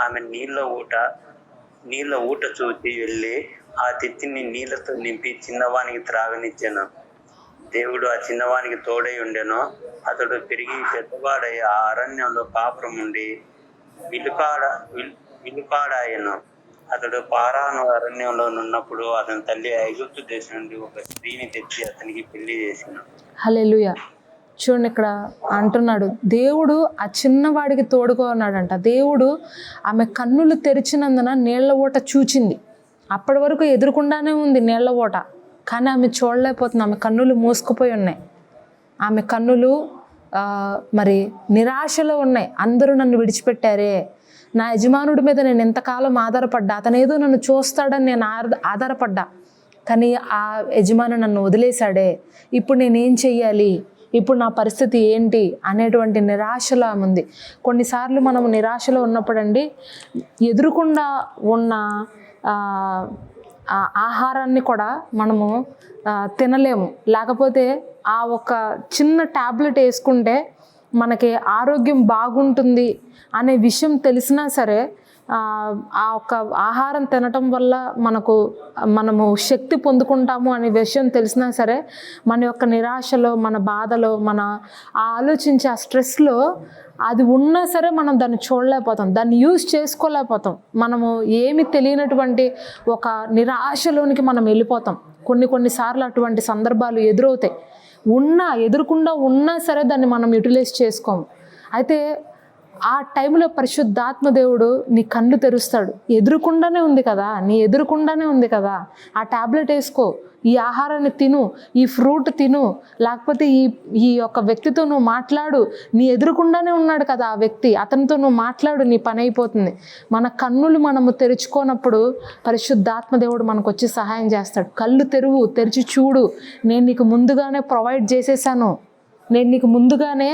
ఆమె నీళ్ళ ఊట చూచి వెళ్ళి ఆ తిత్తిని నీళ్లతో నింపి చిన్నవానికి త్రాగనిచ్చాను. దేవుడు ఆ చిన్నవానికి తోడై ఉండెను. అతడు తిరిగి పెద్దవాడై ఆ అరణ్యంలో కాపురం ఉండి విలుకాడాయను. అతడు పారాను అరణ్యంలో ఉన్నప్పుడు అతని తల్లి ఐగుప్తు దేశం నుండి ఒక స్త్రీని తెచ్చి అతనికి పెళ్లి చేసిన. హల్లెలూయా. చూడండి, ఇక్కడ అంటున్నాడు దేవుడు ఆ చిన్నవాడికి తోడుగా ఉన్నాడంట. దేవుడు ఆమె కన్నులు తెరిచినందున నీళ్ల ఓట చూచింది. అప్పటి వరకు ఎదురుకుండానే ఉంది నీళ్ల ఓట, కానీ ఆమె చూడలేకపోతుంది. ఆమె కన్నులు మూసుకుపోయి ఉన్నాయి. ఆమె కన్నులు మరి నిరాశలో ఉన్నాయి. అందరూ నన్ను విడిచిపెట్టారే, నా యజమానుడి మీద నేను ఎంతకాలం ఆధారపడ్డా, అతనేదో నన్ను చూస్తాడని నేను ఆధారపడ్డా, కానీ ఆ యజమాని నన్ను వదిలేశాడే, ఇప్పుడు నేనేం చెయ్యాలి, ఇప్పుడు నా పరిస్థితి ఏంటి అనేటువంటి నిరాశలో ఆమె ఉంది. కొన్నిసార్లు మనము నిరాశలో ఉన్నప్పుడండి ఎదురుకుండా ఉన్న ఆహారాన్ని కూడా మనము తినలేము. లేకపోతే ఆ ఒక చిన్న ట్యాబ్లెట్ వేసుకుంటే మనకి ఆరోగ్యం బాగుంటుంది అనే విషయం తెలిసినా సరే ఆ ఒక్క ఆహారం తినటం వల్ల మనము శక్తి పొందుకుంటాము అనే విషయం తెలిసినా సరే మన యొక్క నిరాశలో, మన బాధలో, మన ఆలోచించే ఆ స్ట్రెస్లో అది ఉన్నా సరే మనం దాన్ని చూడలేకపోతాం, దాన్ని యూజ్ చేసుకోలేకపోతాం. మనము ఏమి తెలియనటువంటి ఒక నిరాశలోనికి మనం వెళ్ళిపోతాం. కొన్నిసార్లు అటువంటి సందర్భాలు ఎదురవుతాయి. ఎదురుకుండా ఉన్నా సరే దాన్ని మనం యూటిలైజ్ చేసుకోము. అయితే ఆ టైంలో పరిశుద్ధాత్మ దేవుడు నీ కళ్ళు తెరుస్తాడు. ఎదురుకుండానే ఉంది కదా, నీ ఎదురుకుండానే ఉంది కదా, ఆ ట్యాబ్లెట్ వేసుకో, ఈ ఆహారాన్ని తిను, ఈ ఫ్రూట్ తిను, లేకపోతే ఈ యొక్క వ్యక్తితో నువ్వు మాట్లాడు, నీ ఎదురుకుండానే ఉన్నాడు కదా ఆ వ్యక్తి, అతనితో నువ్వు మాట్లాడు, నీ పని అయిపోతుంది. మన కన్నులు మనము తెరుచుకోనప్పుడు పరిశుద్ధాత్మ దేవుడు మనకు వచ్చి సహాయం చేస్తాడు. కళ్ళు తెరిచి చూడు, నేను నీకు ముందుగానే ప్రొవైడ్ చేసేసాను, నేను నీకు ముందుగానే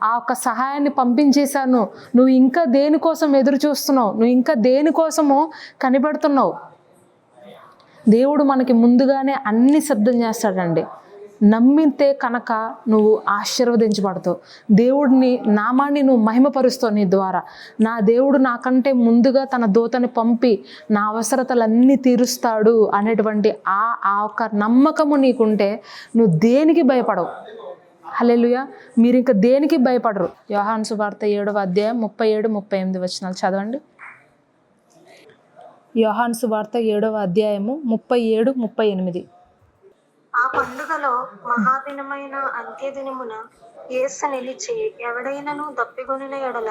ఆ ఒక్క సహాయాన్ని పంపించేశాను, నువ్వు ఇంకా దేనికోసం ఎదురు చూస్తున్నావు, నువ్వు ఇంకా దేనికోసమో కనిపెడుతున్నావు. దేవుడు మనకి ముందుగానే అన్ని సిద్ధం చేస్తాడండి. నమ్మితే కనుక నువ్వు ఆశీర్వదించబడతావు. దేవుడిని నామాన్ని నువ్వు మహిమపరుస్తావు. నీ ద్వారా నా దేవుడు నాకంటే ముందుగా తన దూతని పంపి నా అవసరతలన్నీ తీరుస్తాడు అనేటువంటి ఆ ఒక్క నమ్మకము నీకుంటే నువ్వు దేనికి భయపడవు. హల్లెలూయా. మీరు ఇంకా దేనికి భయపడరు. యోహాను సువార్త 7వ అధ్యాయం 37-38 వచనాలు చదవండి. యోహాను సువార్త 7వ అధ్యాయము 37-38. ఆ పండుగలో మహాదినమైన అంత్యదినమున యేసు నిలిచి, ఎవడైనను దప్పిగొనిన ఎడల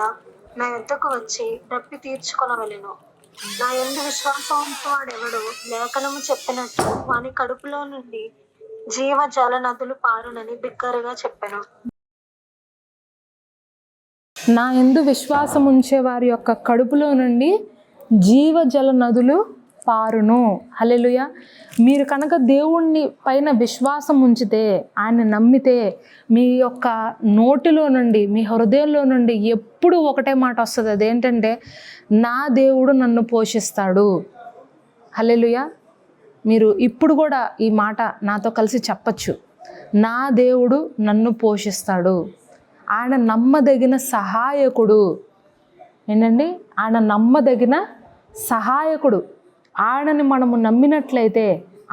నా యొద్దకు వచ్చి దప్పి తీర్చుకొనవలెను. నా యందు విశ్వాసం ఉంచువాడెవడు లేఖనము చెప్పినట్టు వాని కడుపులో నుండి జీవ జల నదులు పారునని బిగ్గరగా చెప్పెను. నా యందు విశ్వాసం ఉంచే వారి యొక్క కడుపులో నుండి జీవ జల నదులు పారును. హల్లెలూయా. మీరు కనుక దేవుణ్ణి పైన విశ్వాసం ఉంచితే, ఆయన నమ్మితే, మీ యొక్క నోటిలో నుండి, మీ హృదయంలో నుండి ఎప్పుడు ఒకటే మాట వస్తుంది. అదేంటంటే, నా దేవుడు నన్ను పోషిస్తాడు. హల్లెలూయా. మీరు ఇప్పుడు కూడా ఈ మాట నాతో కలిసి చెప్పచ్చు. నా దేవుడు నన్ను పోషిస్తాడు, ఆయన నమ్మదగిన సహాయకుడు. ఏంటండి? ఆయన నమ్మదగిన సహాయకుడు. ఆయనని మనము నమ్మినట్లయితే,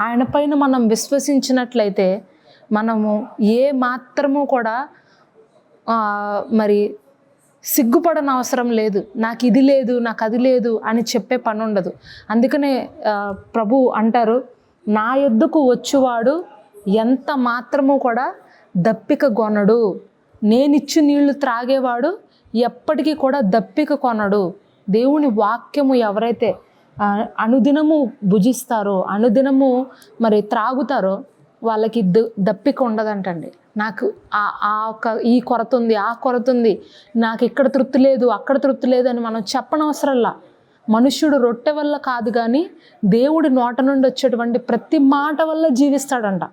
ఆయన పైన మనం విశ్వసించినట్లయితే, మనము ఏ మాత్రము కూడా మరి సిగ్గుపడని అవసరం లేదు. నాకు ఇది లేదు, నాకు అది లేదు అని చెప్పే పని ఉండదు. అందుకనే ప్రభు అంటారు, నా యొద్దకు వచ్చువాడు ఎంత మాత్రము కూడా దప్పిక కొనడు, నేనిచ్చు నీళ్లు త్రాగేవాడు ఎప్పటికీ కూడా దప్పిక కొనడు. దేవుని వాక్యము ఎవరైతే అనుదినము భుజిస్తారో, అనుదినము మరి త్రాగుతారో వాళ్ళకి దప్పిక ఉండదంటండి. నాకు ఈ కొరత ఉంది, ఆ కొరత ఉంది, నాకు ఇక్కడ తృప్తి లేదు, అక్కడ తృప్తి లేదు అని మనం చెప్పనవసరంలా. మనుష్యుడు రొట్టె వల్ల కాదు కానీ దేవుడి నోట నుండి వచ్చేటువంటి ప్రతి మాట వల్ల జీవిస్తాడంట.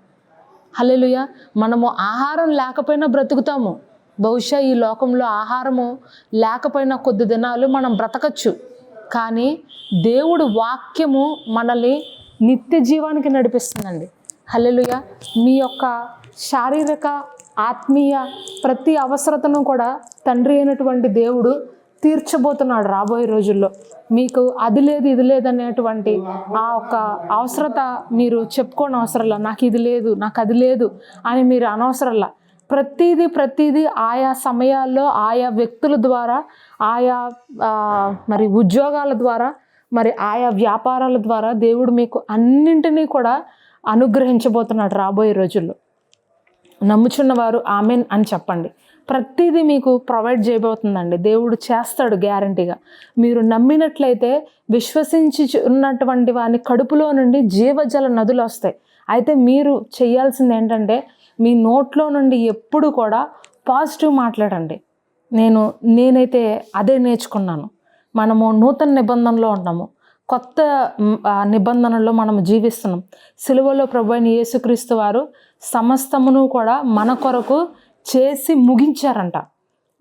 హల్లెలూయా. మనము ఆహారం లేకపోయినా బ్రతుకుతాము. బహుశా ఈ లోకంలో ఆహారము లేకపోయినా కొద్ది దినాలు మనం బ్రతకచ్చు, కానీ దేవుడు వాక్యము మనల్ని నిత్య జీవానికి నడిపిస్తుందండి. హల్లెలూయా. మీ యొక్క శారీరక, ఆత్మీయ ప్రతి అవసరతను కూడా తండ్రి అయినటువంటి దేవుడు తీర్చబోతున్నాడు రాబోయే రోజుల్లో. మీకు అది లేదు, ఇది లేదనేటువంటి ఆ ఒక్క అవసరత మీరు చెప్పుకోని అవసరంలా. నాకు ఇది లేదు, నాకు అది లేదు అని మీరు అనవసరంలా. ప్రతిదీ ఆయా సమయాల్లో ఆయా వ్యక్తుల ద్వారా, ఆయా మరి ఉద్యోగాల ద్వారా, మరి ఆయా వ్యాపారాల ద్వారా దేవుడు మీకు అన్నింటినీ కూడా అనుగ్రహించబోతున్నాడు రాబోయే రోజుల్లో. నమ్ముచున్నవారు ఆమెన్ అని చెప్పండి. ప్రతిదీ మీకు ప్రొవైడ్ చేయబోతుందండి, దేవుడు చేస్తాడు గ్యారంటీగా. మీరు నమ్మినట్లయితే, విశ్వసించి ఉన్నటువంటి వాని కడుపులో నుండి జీవజల నదులు వస్తాయి. అయితే మీరు చేయాల్సింది ఏంటంటే, మీ నోట్లో నుండి ఎప్పుడు కూడా పాజిటివ్ మాట్లాడండి. నేనైతే అదే నేర్చుకున్నాను. మనము నూతన నిబంధనలో ఉన్నాము, కొత్త నిబంధనలో మనము జీవిస్తున్నాం. సిలువలో ప్రభువైన యేసుక్రీస్తు వారు సమస్తమును కూడా మన కొరకు చేసి ముగించారంట.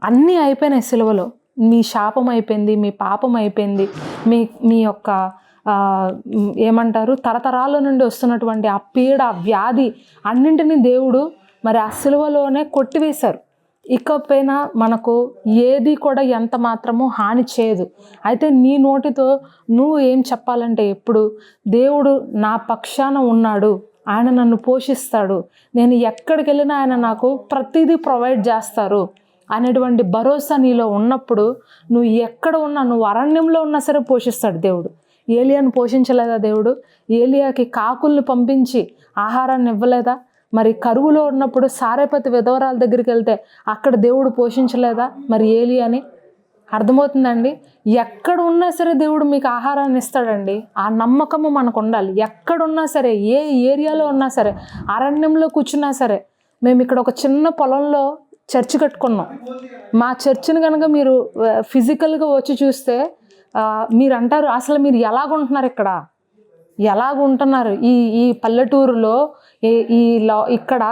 అన్నీ అయిపోయినాయి సిలువలో. మీ శాపం అయిపోయింది, మీ పాపం అయిపోయింది, మీ యొక్క ఏమంటారు తరతరాల నుండి వస్తున్నటువంటి ఆ పీడ, వ్యాధి అన్నింటినీ దేవుడు మరి ఆ సిలువలోనే కొట్టివేశారు. ఇకపైన మనకు ఏది కూడా ఎంత మాత్రము హాని చేయదు. అయితే నీ నోటితో నువ్వు ఏం చెప్పాలంటే, ఎప్పుడు దేవుడు నా పక్షాన ఉన్నాడు, ఆయన నన్ను పోషిస్తాడు, నేను ఎక్కడికి వెళ్ళినా ఆయన నాకు ప్రతిదీ ప్రొవైడ్ చేస్తారు అనేటువంటి భరోసా నీలో ఉన్నప్పుడు, నువ్వు ఎక్కడ ఉన్నా, నువ్వు అరణ్యంలో ఉన్నా సరే పోషిస్తాడు దేవుడు. ఏలియాను పోషించలేదా దేవుడు? ఏలియాకి కాకుల్ని పంపించి ఆహారాన్ని ఇవ్వలేదా? మరి కరువులో ఉన్నప్పుడు సారేపతి విధవరాల దగ్గరికి వెళ్తే అక్కడ దేవుడు పోషించలేదా మరి ఏలియాని? అర్థమవుతుందండి? ఎక్కడ ఉన్నా సరే దేవుడు మీకు ఆహారాన్ని ఇస్తాడండి. ఆ నమ్మకము మనకు ఉండాలి. ఎక్కడున్నా సరే, ఏ ఏరియాలో ఉన్నా సరే, అరణ్యంలో కూర్చున్నా సరే. మేము ఇక్కడ ఒక చిన్న పొలంలో చర్చి కట్టుకున్నాం. మా చర్చిని కనుక మీరు ఫిజికల్గా వచ్చి చూస్తే మీరు అంటారు, అసలు మీరు ఎలాగుంటున్నారు, ఎలాగుంటున్నారు ఈ పల్లెటూరులో, ఇక్కడ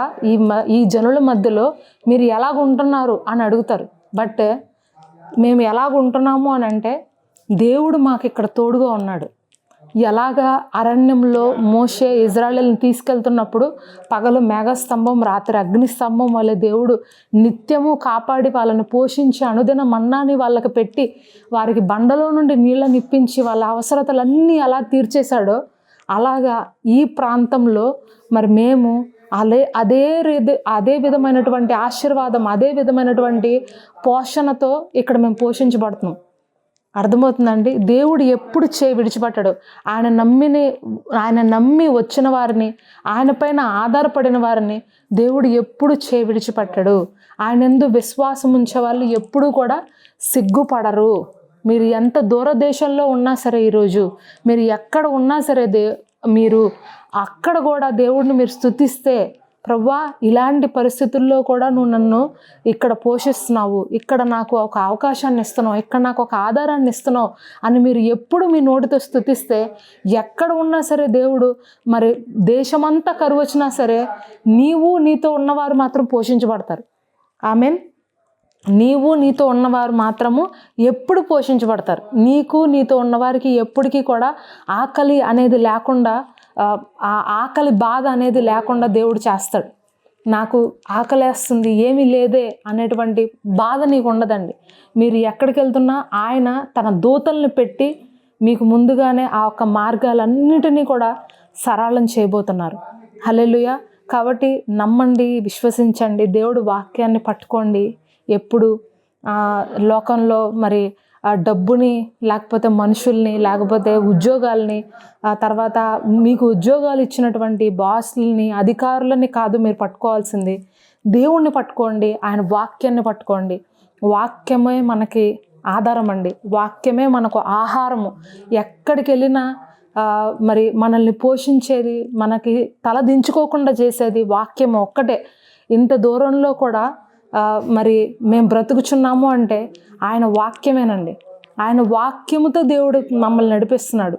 ఈ జనుల మధ్యలో మీరు ఎలాగుంటున్నారు అని అడుగుతారు. బట్ మేము ఎలాగుంటున్నాము అని అంటే, దేవుడు మాకు ఇక్కడ తోడుగా ఉన్నాడు. ఎలాగా అరణ్యంలో మోషే ఇజ్రాయేలుని తీసుకెళ్తున్నప్పుడు పగలు మేఘస్తంభం, రాత్రి అగ్నిస్తంభం వల్ల దేవుడు నిత్యము కాపాడి వాళ్ళని పోషించి అనుదిన మన్నాని వాళ్ళకి పెట్టి వారికి బండలో నుండి నీళ్ళని ఇప్పించి వాళ్ళ అవసరతలన్నీ ఎలా తీర్చేశాడో, అలాగా ఈ ప్రాంతంలో మరి మేము అదే విధమైనటువంటి ఆశీర్వాదం, అదే విధమైనటువంటి పోషణతో ఇక్కడ మేము పోషించబడుతున్నాం. అర్థమవుతుందండి? దేవుడు ఎప్పుడు విడిచిపెట్టాడు. ఆయన నమ్మి వచ్చిన వారిని, ఆయన పైన ఆధారపడిన వారిని దేవుడు ఎప్పుడు విడిచిపెట్టాడు. ఆయన యందు విశ్వాసం ఉంచే వాళ్ళు ఎప్పుడూ కూడా సిగ్గుపడరు. మీరు ఎంత దూరదేశంలో ఉన్నా సరే, ఈరోజు మీరు ఎక్కడ ఉన్నా సరే, మీరు అక్కడ కూడా దేవుడిని మీరు స్తుతిస్తే, ప్రభువా ఇలాంటి పరిస్థితుల్లో కూడా నువ్వు నన్ను ఇక్కడ పోషిస్తున్నావు, ఇక్కడ నాకు ఒక అవకాశాన్ని ఇస్తున్నావు, ఇక్కడ నాకు ఒక ఆధారాన్ని ఇస్తున్నావు అని మీరు ఎప్పుడు మీ నోటితో స్తుతిస్తే, ఎక్కడ ఉన్నా సరే దేవుడు, మరి దేశమంతా కరువు వచ్చినా సరే, నీతో ఉన్నవారు మాత్రం పోషించబడతారు. ఆమెన్. నీతో ఉన్నవారు మాత్రము ఎప్పుడు పోషించబడతారు. నీతో ఉన్నవారికి ఎప్పటికీ కూడా ఆకలి అనేది లేకుండా, ఆ ఆకలి బాధ అనేది లేకుండా దేవుడు చేస్తాడు. నాకు ఆకలేస్తుంది, ఏమీ లేదే అనేటువంటి బాధ నీకు ఉండదండి. మీరు ఎక్కడికి వెళ్తున్నా ఆయన తన దూతల్ని పెట్టి మీకు ముందుగానే ఆ యొక్క మార్గాలన్నిటినీ కూడా సరళం చేయబోతున్నారు. హల్లెలూయా. కాబట్టి నమ్మండి, విశ్వసించండి, దేవుడు వాక్యాన్ని పట్టుకోండి. ఎప్పుడు లోకంలో మరి డబ్బుని, లేకపోతే మనుషుల్ని, లేకపోతే ఉద్యోగాల్ని, తర్వాత మీకు ఉద్యోగాలు ఇచ్చినటువంటి బాస్లని, అధికారులని కాదు మీరు పట్టుకోవాల్సింది. దేవుణ్ణి పట్టుకోండి, ఆయన వాక్యాన్ని పట్టుకోండి. వాక్యమే మనకి ఆధారం అండి. వాక్యమే మనకు ఆహారము. ఎక్కడికి వెళ్ళినా మరి మనల్ని పోషించేది, మనకి తల దించుకోకుండా చేసేది వాక్యం ఒక్కటే. ఇంత దూరంలో కూడా మరి మేము బ్రతుకుచున్నాము అంటే ఆయన వాక్యమేనండి. ఆయన వాక్యముతో దేవుడు మమ్మల్ని నడిపిస్తున్నాడు.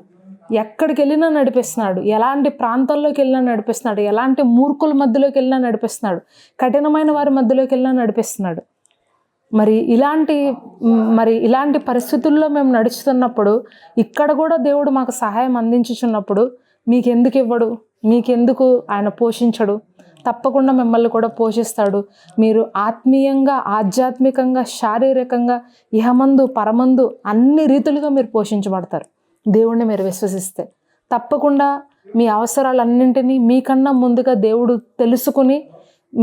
ఎక్కడికి వెళ్ళినా నడిపిస్తున్నాడు. ఎలాంటి ప్రాంతాల్లోకి వెళ్ళినా నడిపిస్తున్నాడు. ఎలాంటి మూర్ఖుల మధ్యలోకి వెళ్ళినా నడిపిస్తున్నాడు. కఠినమైన వారి మధ్యలోకి వెళ్ళినా నడిపిస్తున్నాడు. మరి ఇలాంటి పరిస్థితుల్లో మేము నడుచుతున్నప్పుడు, ఇక్కడ కూడా దేవుడు మాకు సహాయం అందించుచున్నప్పుడు మీకెందుకు ఇవ్వడు? మీకెందుకు ఆయన పోషించడు? తప్పకుండా మిమ్మల్ని కూడా పోషిస్తాడు. మీరు ఆత్మీయంగా, ఆధ్యాత్మికంగా, శారీరకంగా, ఇహమందు పరమందు అన్ని రీతులుగా మీరు పోషించబడతారు. దేవుణ్ణి మీరు విశ్వసిస్తే తప్పకుండా మీ అవసరాలన్నింటినీ మీకన్నా ముందుగా దేవుడు తెలుసుకుని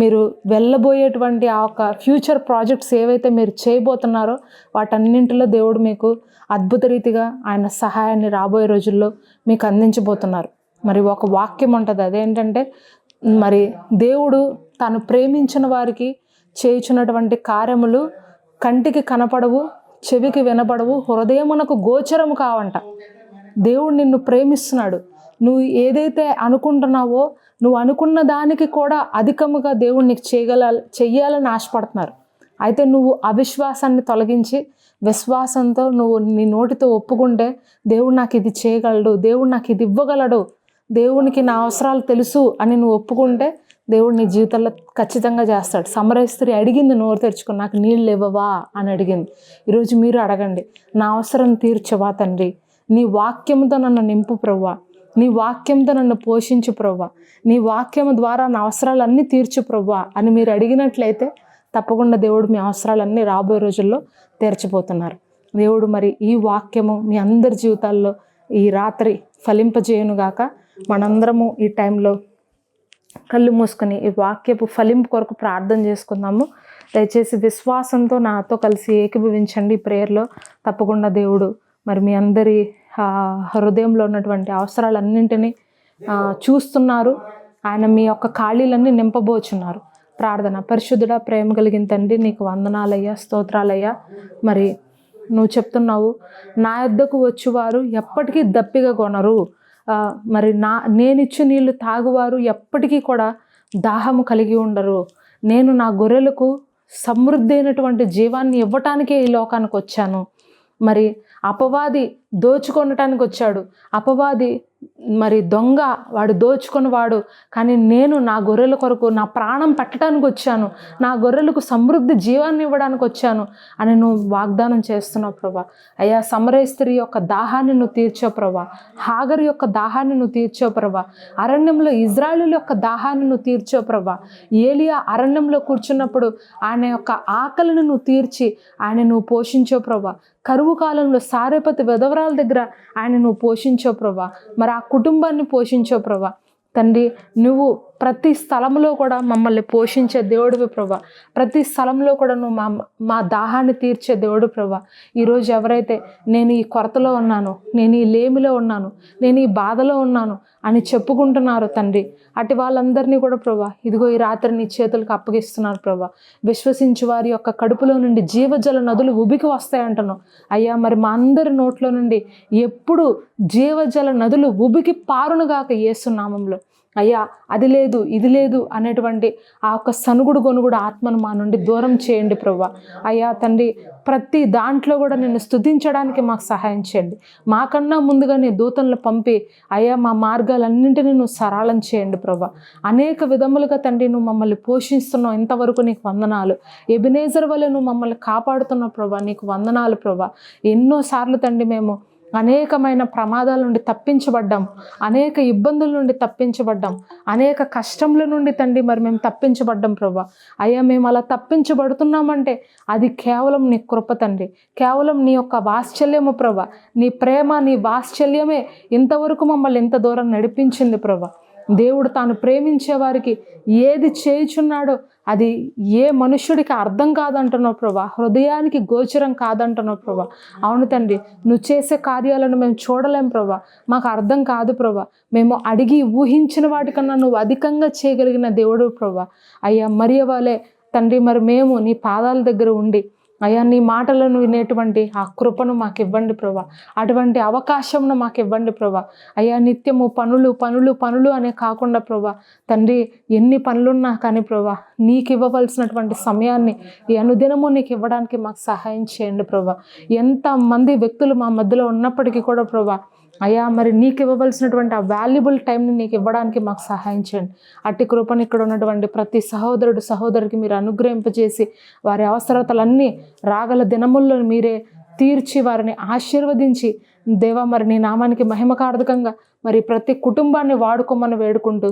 మీరు వెళ్ళబోయేటువంటి ఆ ఒక ఫ్యూచర్ ప్రాజెక్ట్స్ ఏవైతే మీరు చేయబోతున్నారో వాటన్నింటిలో దేవుడు మీకు అద్భుత రీతిగా ఆయన సహాయాన్ని రాబోయే రోజుల్లో మీకు అందించబోతున్నారు. మరి ఒక వాక్యం ఉంటుంది, అదేంటంటే మరి దేవుడు తాను ప్రేమించిన వారికి చేయుచున్నటువంటి కార్యములు కంటికి కనపడవు, చెవికి వినపడవు, హృదయమునకు గోచరము కావంట. దేవుడు నిన్ను ప్రేమిస్తున్నాడు. నువ్వు ఏదైతే అనుకుంటున్నావో నువ్వు అనుకున్న దానికి కూడా అధికముగా దేవుడు నీకు చెయ్యాలని ఆశపడుతున్నారు. అయితే నువ్వు అవిశ్వాసాన్ని తొలగించి విశ్వాసంతో నువ్వు నీ నోటితో ఒప్పుకుంటే దేవుడు నాకు ఇది చేయగలడు, దేవుడు నాకు ఇది ఇవ్వగలడు, దేవునికి నా అవసరాలు తెలుసు అని నువ్వు ఒప్పుకుంటే దేవుడు నీ జీవితంలో ఖచ్చితంగా చేస్తాడు. సమరయ స్త్రీ అడిగింది, నోరు తెరుచుకుని, నాకు నీళ్ళు ఇవ్వవా అని అడిగింది. ఈరోజు మీరు అడగండి, నా అవసరం తీర్చవా తండ్రి, నీ వాక్యంతో నన్ను నింపు ప్రభువా, నీ వాక్యంతో నన్ను పోషించు ప్రభువా, నీ వాక్యం ద్వారా నా అవసరాలన్నీ తీర్చు ప్రభువా అని మీరు అడిగినట్లయితే తప్పకుండా దేవుడు మీ అవసరాలన్నీ రాబోయే రోజుల్లో తీర్చిపోతున్నారు. దేవుడు మరి ఈ వాక్యము మీ అందరి జీవితాల్లో ఈ రాత్రి ఫలింపజేయునుగాక. మనందరము ఈ టైంలో కళ్ళు మూసుకొని ఈ వాక్యపు ఫలింపు కొరకు ప్రార్థన చేసుకుందాము. దయచేసి విశ్వాసంతో నాతో కలిసి ఏకీభవించండి ఈ ప్రేయర్లో. తప్పకుండా దేవుడు మరి మీ అందరి హృదయంలో ఉన్నటువంటి అవసరాలన్నింటినీ చూస్తున్నారు. ఆయన మీ యొక్క ఖాళీలన్నీ నింపబోచున్నారు. ప్రార్థన. పరిశుద్ధుడా, ప్రేమ కలిగిన తండ్రి, నీకు వందనాలయ్యా, స్తోత్రాలయ్యా. మరి నువ్వు చెప్తున్నావు, నా యొద్దకు వచ్చువారు ఎప్పటికీ దప్పిగా కొనరు, మరి నేనిచ్చు నీళ్లు తాగువారు ఎప్పటికీ కూడా దాహము కలిగి ఉండరు. నేను నా గొర్రెలకు సమృద్ధి అయినటువంటి జీవాన్ని ఇవ్వటానికే ఈ లోకానికి వచ్చాను. మరి అపవాది దోచుకొనటానికి వచ్చాడు. అపవాది మరి దొంగ, వాడు దోచుకున్నవాడు. కానీ నేను నా గొర్రెల కొరకు నా ప్రాణం పెట్టడానికి వచ్చాను, నా గొర్రెలకు సమృద్ధి జీవాన్ని ఇవ్వడానికి వచ్చాను అని నువ్వు వాగ్దానం చేస్తున్నావు ప్రభా. అయ్యా, సమరయ స్త్రీ యొక్క దాహాన్ని నువ్వు తీర్చావు ప్రభా, హాగరు యొక్క దాహాన్ని నువ్వు తీర్చావు ప్రభా, అరణ్యంలో ఇజ్రాయేలీల యొక్క దాహాన్ని నువ్వు తీర్చావు ప్రభా. ఏలియా అరణ్యంలో కూర్చున్నప్పుడు ఆయన యొక్క ఆకలిని నువ్వు తీర్చి ఆయన నువ్వు పోషించావు ప్రభా. కరువు కాలంలో సారేపతి విధవరాల దగ్గర ఆయన నువ్వు పోషించావు ప్రభా. మరి ఆ కుటుంబాన్ని పోషించావు ప్రభా. తండ్రి, నువ్వు ప్రతి స్థలంలో కూడా మమ్మల్ని పోషించే దేవుడివి ప్రభా. ప్రతి స్థలంలో కూడా నువ్వు మా దాహాన్ని తీర్చే దేవుడు ప్రభా. ఈరోజు ఎవరైతే నేను ఈ కొరతలో ఉన్నాను, నేను ఈ లేమిలో ఉన్నాను, నేను ఈ బాధలో ఉన్నాను అని చెప్పుకుంటున్నారు తండ్రి, అటు వాళ్ళందరినీ కూడా ప్రభా ఇదిగో ఈ రాత్రి నీ చేతులకు అప్పగిస్తున్నారు ప్రభా. విశ్వసించు వారి యొక్క కడుపులో నుండి జీవజల నదులు ఉబికి వస్తాయంటున్నావు అయ్యా. మరి మా అందరి నోట్లో నుండి ఎప్పుడు జీవజల నదులు ఉబికి పారునుగాక యేసు నామంలో. అయ్యా, అది లేదు ఇది లేదు అనేటువంటి ఆ యొక్క సనుగుడు గొనుగుడు ఆత్మను మా నుండి దూరం చేయండి ప్రభా. అయ్యా తండ్రి, ప్రతి దాంట్లో కూడా నిన్ను స్తుతించడానికి మాకు సహాయం చేయండి. మాకన్నా ముందుగా నీ దూతలను పంపి అయ్యా మా మార్గాలన్నింటినీ నువ్వు సరళం చేయండి ప్రభా. అనేక విధములుగా తండ్రి నువ్వు మమ్మల్ని పోషిస్తున్నావు, ఇంతవరకు నీకు వందనాలు. ఎబినేజర్ వల్ల నువ్వు మమ్మల్ని కాపాడుతున్నావు ప్రభా, నీకు వందనాలు ప్రభా. ఎన్నోసార్లు తండ్రి మేము అనేకమైన ప్రమాదాల నుండి తప్పించబడ్డాం, అనేక ఇబ్బందుల నుండి తప్పించబడ్డాం, అనేక కష్టముల నుండి తండ్రి మరి మేము తప్పించబడ్డాం ప్రభా. అయ్యా, మేము అలా తప్పించబడుతున్నామంటే అది కేవలం నీ కృప తండ్రి, కేవలం నీ యొక్క వాత్సల్యము ప్రభా. నీ ప్రేమ, నీ వాత్సల్యమే ఇంతవరకు మమ్మల్ని ఇంత దూరం నడిపించింది ప్రభా. దేవుడు తాను ప్రేమించే వారికి ఏది చేయుచున్నాడో అది ఏ మనుష్యుడికి అర్థం కాదంటున్నావు ప్రభా, హృదయానికి గోచరం కాదంటున్నావు ప్రభా. అవును తండ్రి, నువ్వు చేసే కార్యాలను మేము చూడలేం ప్రభా, మాకు అర్థం కాదు ప్రభా. మేము అడిగి ఊహించిన వాటికన్నా నువ్వు అధికంగా చేయగలిగిన దేవుడు ప్రభా. అయ్యా, మరియ వలె తండ్రి మరి మేము నీ పాదాల దగ్గర ఉండి అయ్యా నీ మాటలను వినేటువంటి ఆ కృపను మాకు ఇవ్వండి ప్రభా. అటువంటి అవకాశంను మాకు ఇవ్వండి ప్రభా. అయ్యా, నిత్యము పనులు పనులు పనులు అనే కాకుండా ప్రభా తండ్రి, ఎన్ని పనులున్నా కానీ ప్రభా నీకు ఇవ్వవలసినటువంటి సమయాన్ని ఈ అనుదినము నీకు ఇవ్వడానికి మాకు సహాయం చేయండి ప్రభా. ఎంతమంది వ్యక్తులు మా మధ్యలో ఉన్నప్పటికీ కూడా ప్రభా అయ్యా మరి నీకు ఇవ్వవలసినటువంటి ఆ వాల్యుబుల్ టైంని నీకు ఇవ్వడానికి మాకు సహాయం చేయండి. అట్టి కృపను ఇక్కడ ఉన్నటువంటి ప్రతి సహోదరుడు సహోదరికి మీరు అనుగ్రహింపజేసి వారి అవసరతలన్నీ రాగల దినముల్లో మీరే తీర్చి వారిని ఆశీర్వదించి దేవా మరి నీ నామానికి మహిమకార్థకంగా మరి ప్రతి కుటుంబాన్ని వాడుకోమని వేడుకుంటూ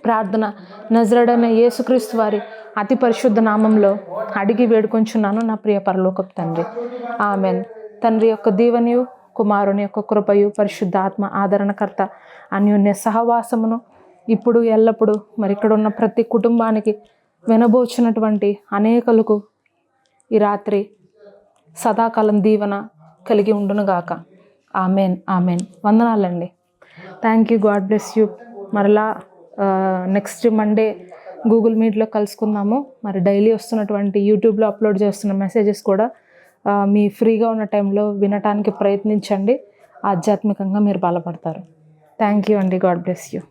ప్రార్థన నజరేయుడైన యేసుక్రీస్తు వారి అతి పరిశుద్ధ నామంలో అడిగి వేడుకొంచున్నాను నా ప్రియ పరలోకపు తండ్రి, ఆమెన్. తండ్రి యొక్క దీవెనయు, కుమారుని యొక్క కృపయు, పరిశుద్ధాత్మ ఆదరణకర్త అన్యోన్య సహవాసమును ఇప్పుడు ఎల్లప్పుడూ మరి ఇక్కడ ఉన్న ప్రతి కుటుంబానికి వినబోచినటువంటి అనేకులకు ఈ రాత్రి సదాకాలం దీవెన కలిగి ఉండునుగాక. Amen, amen. వందనాలండి. Thank you. God bless you. మరలా నెక్స్ట్ మండే గూగుల్ మీట్లో కలుసుకుందాము. మరి డైలీ వస్తున్నటువంటి యూట్యూబ్లో అప్లోడ్ చేస్తున్న మెసేజెస్ కూడా మీ ఫ్రీగా ఉన్న టైంలో వినటానికి ప్రయత్నించండి. ఆధ్యాత్మికంగా మీరు బలపడతారు. థ్యాంక్ యూ అండి. God bless you.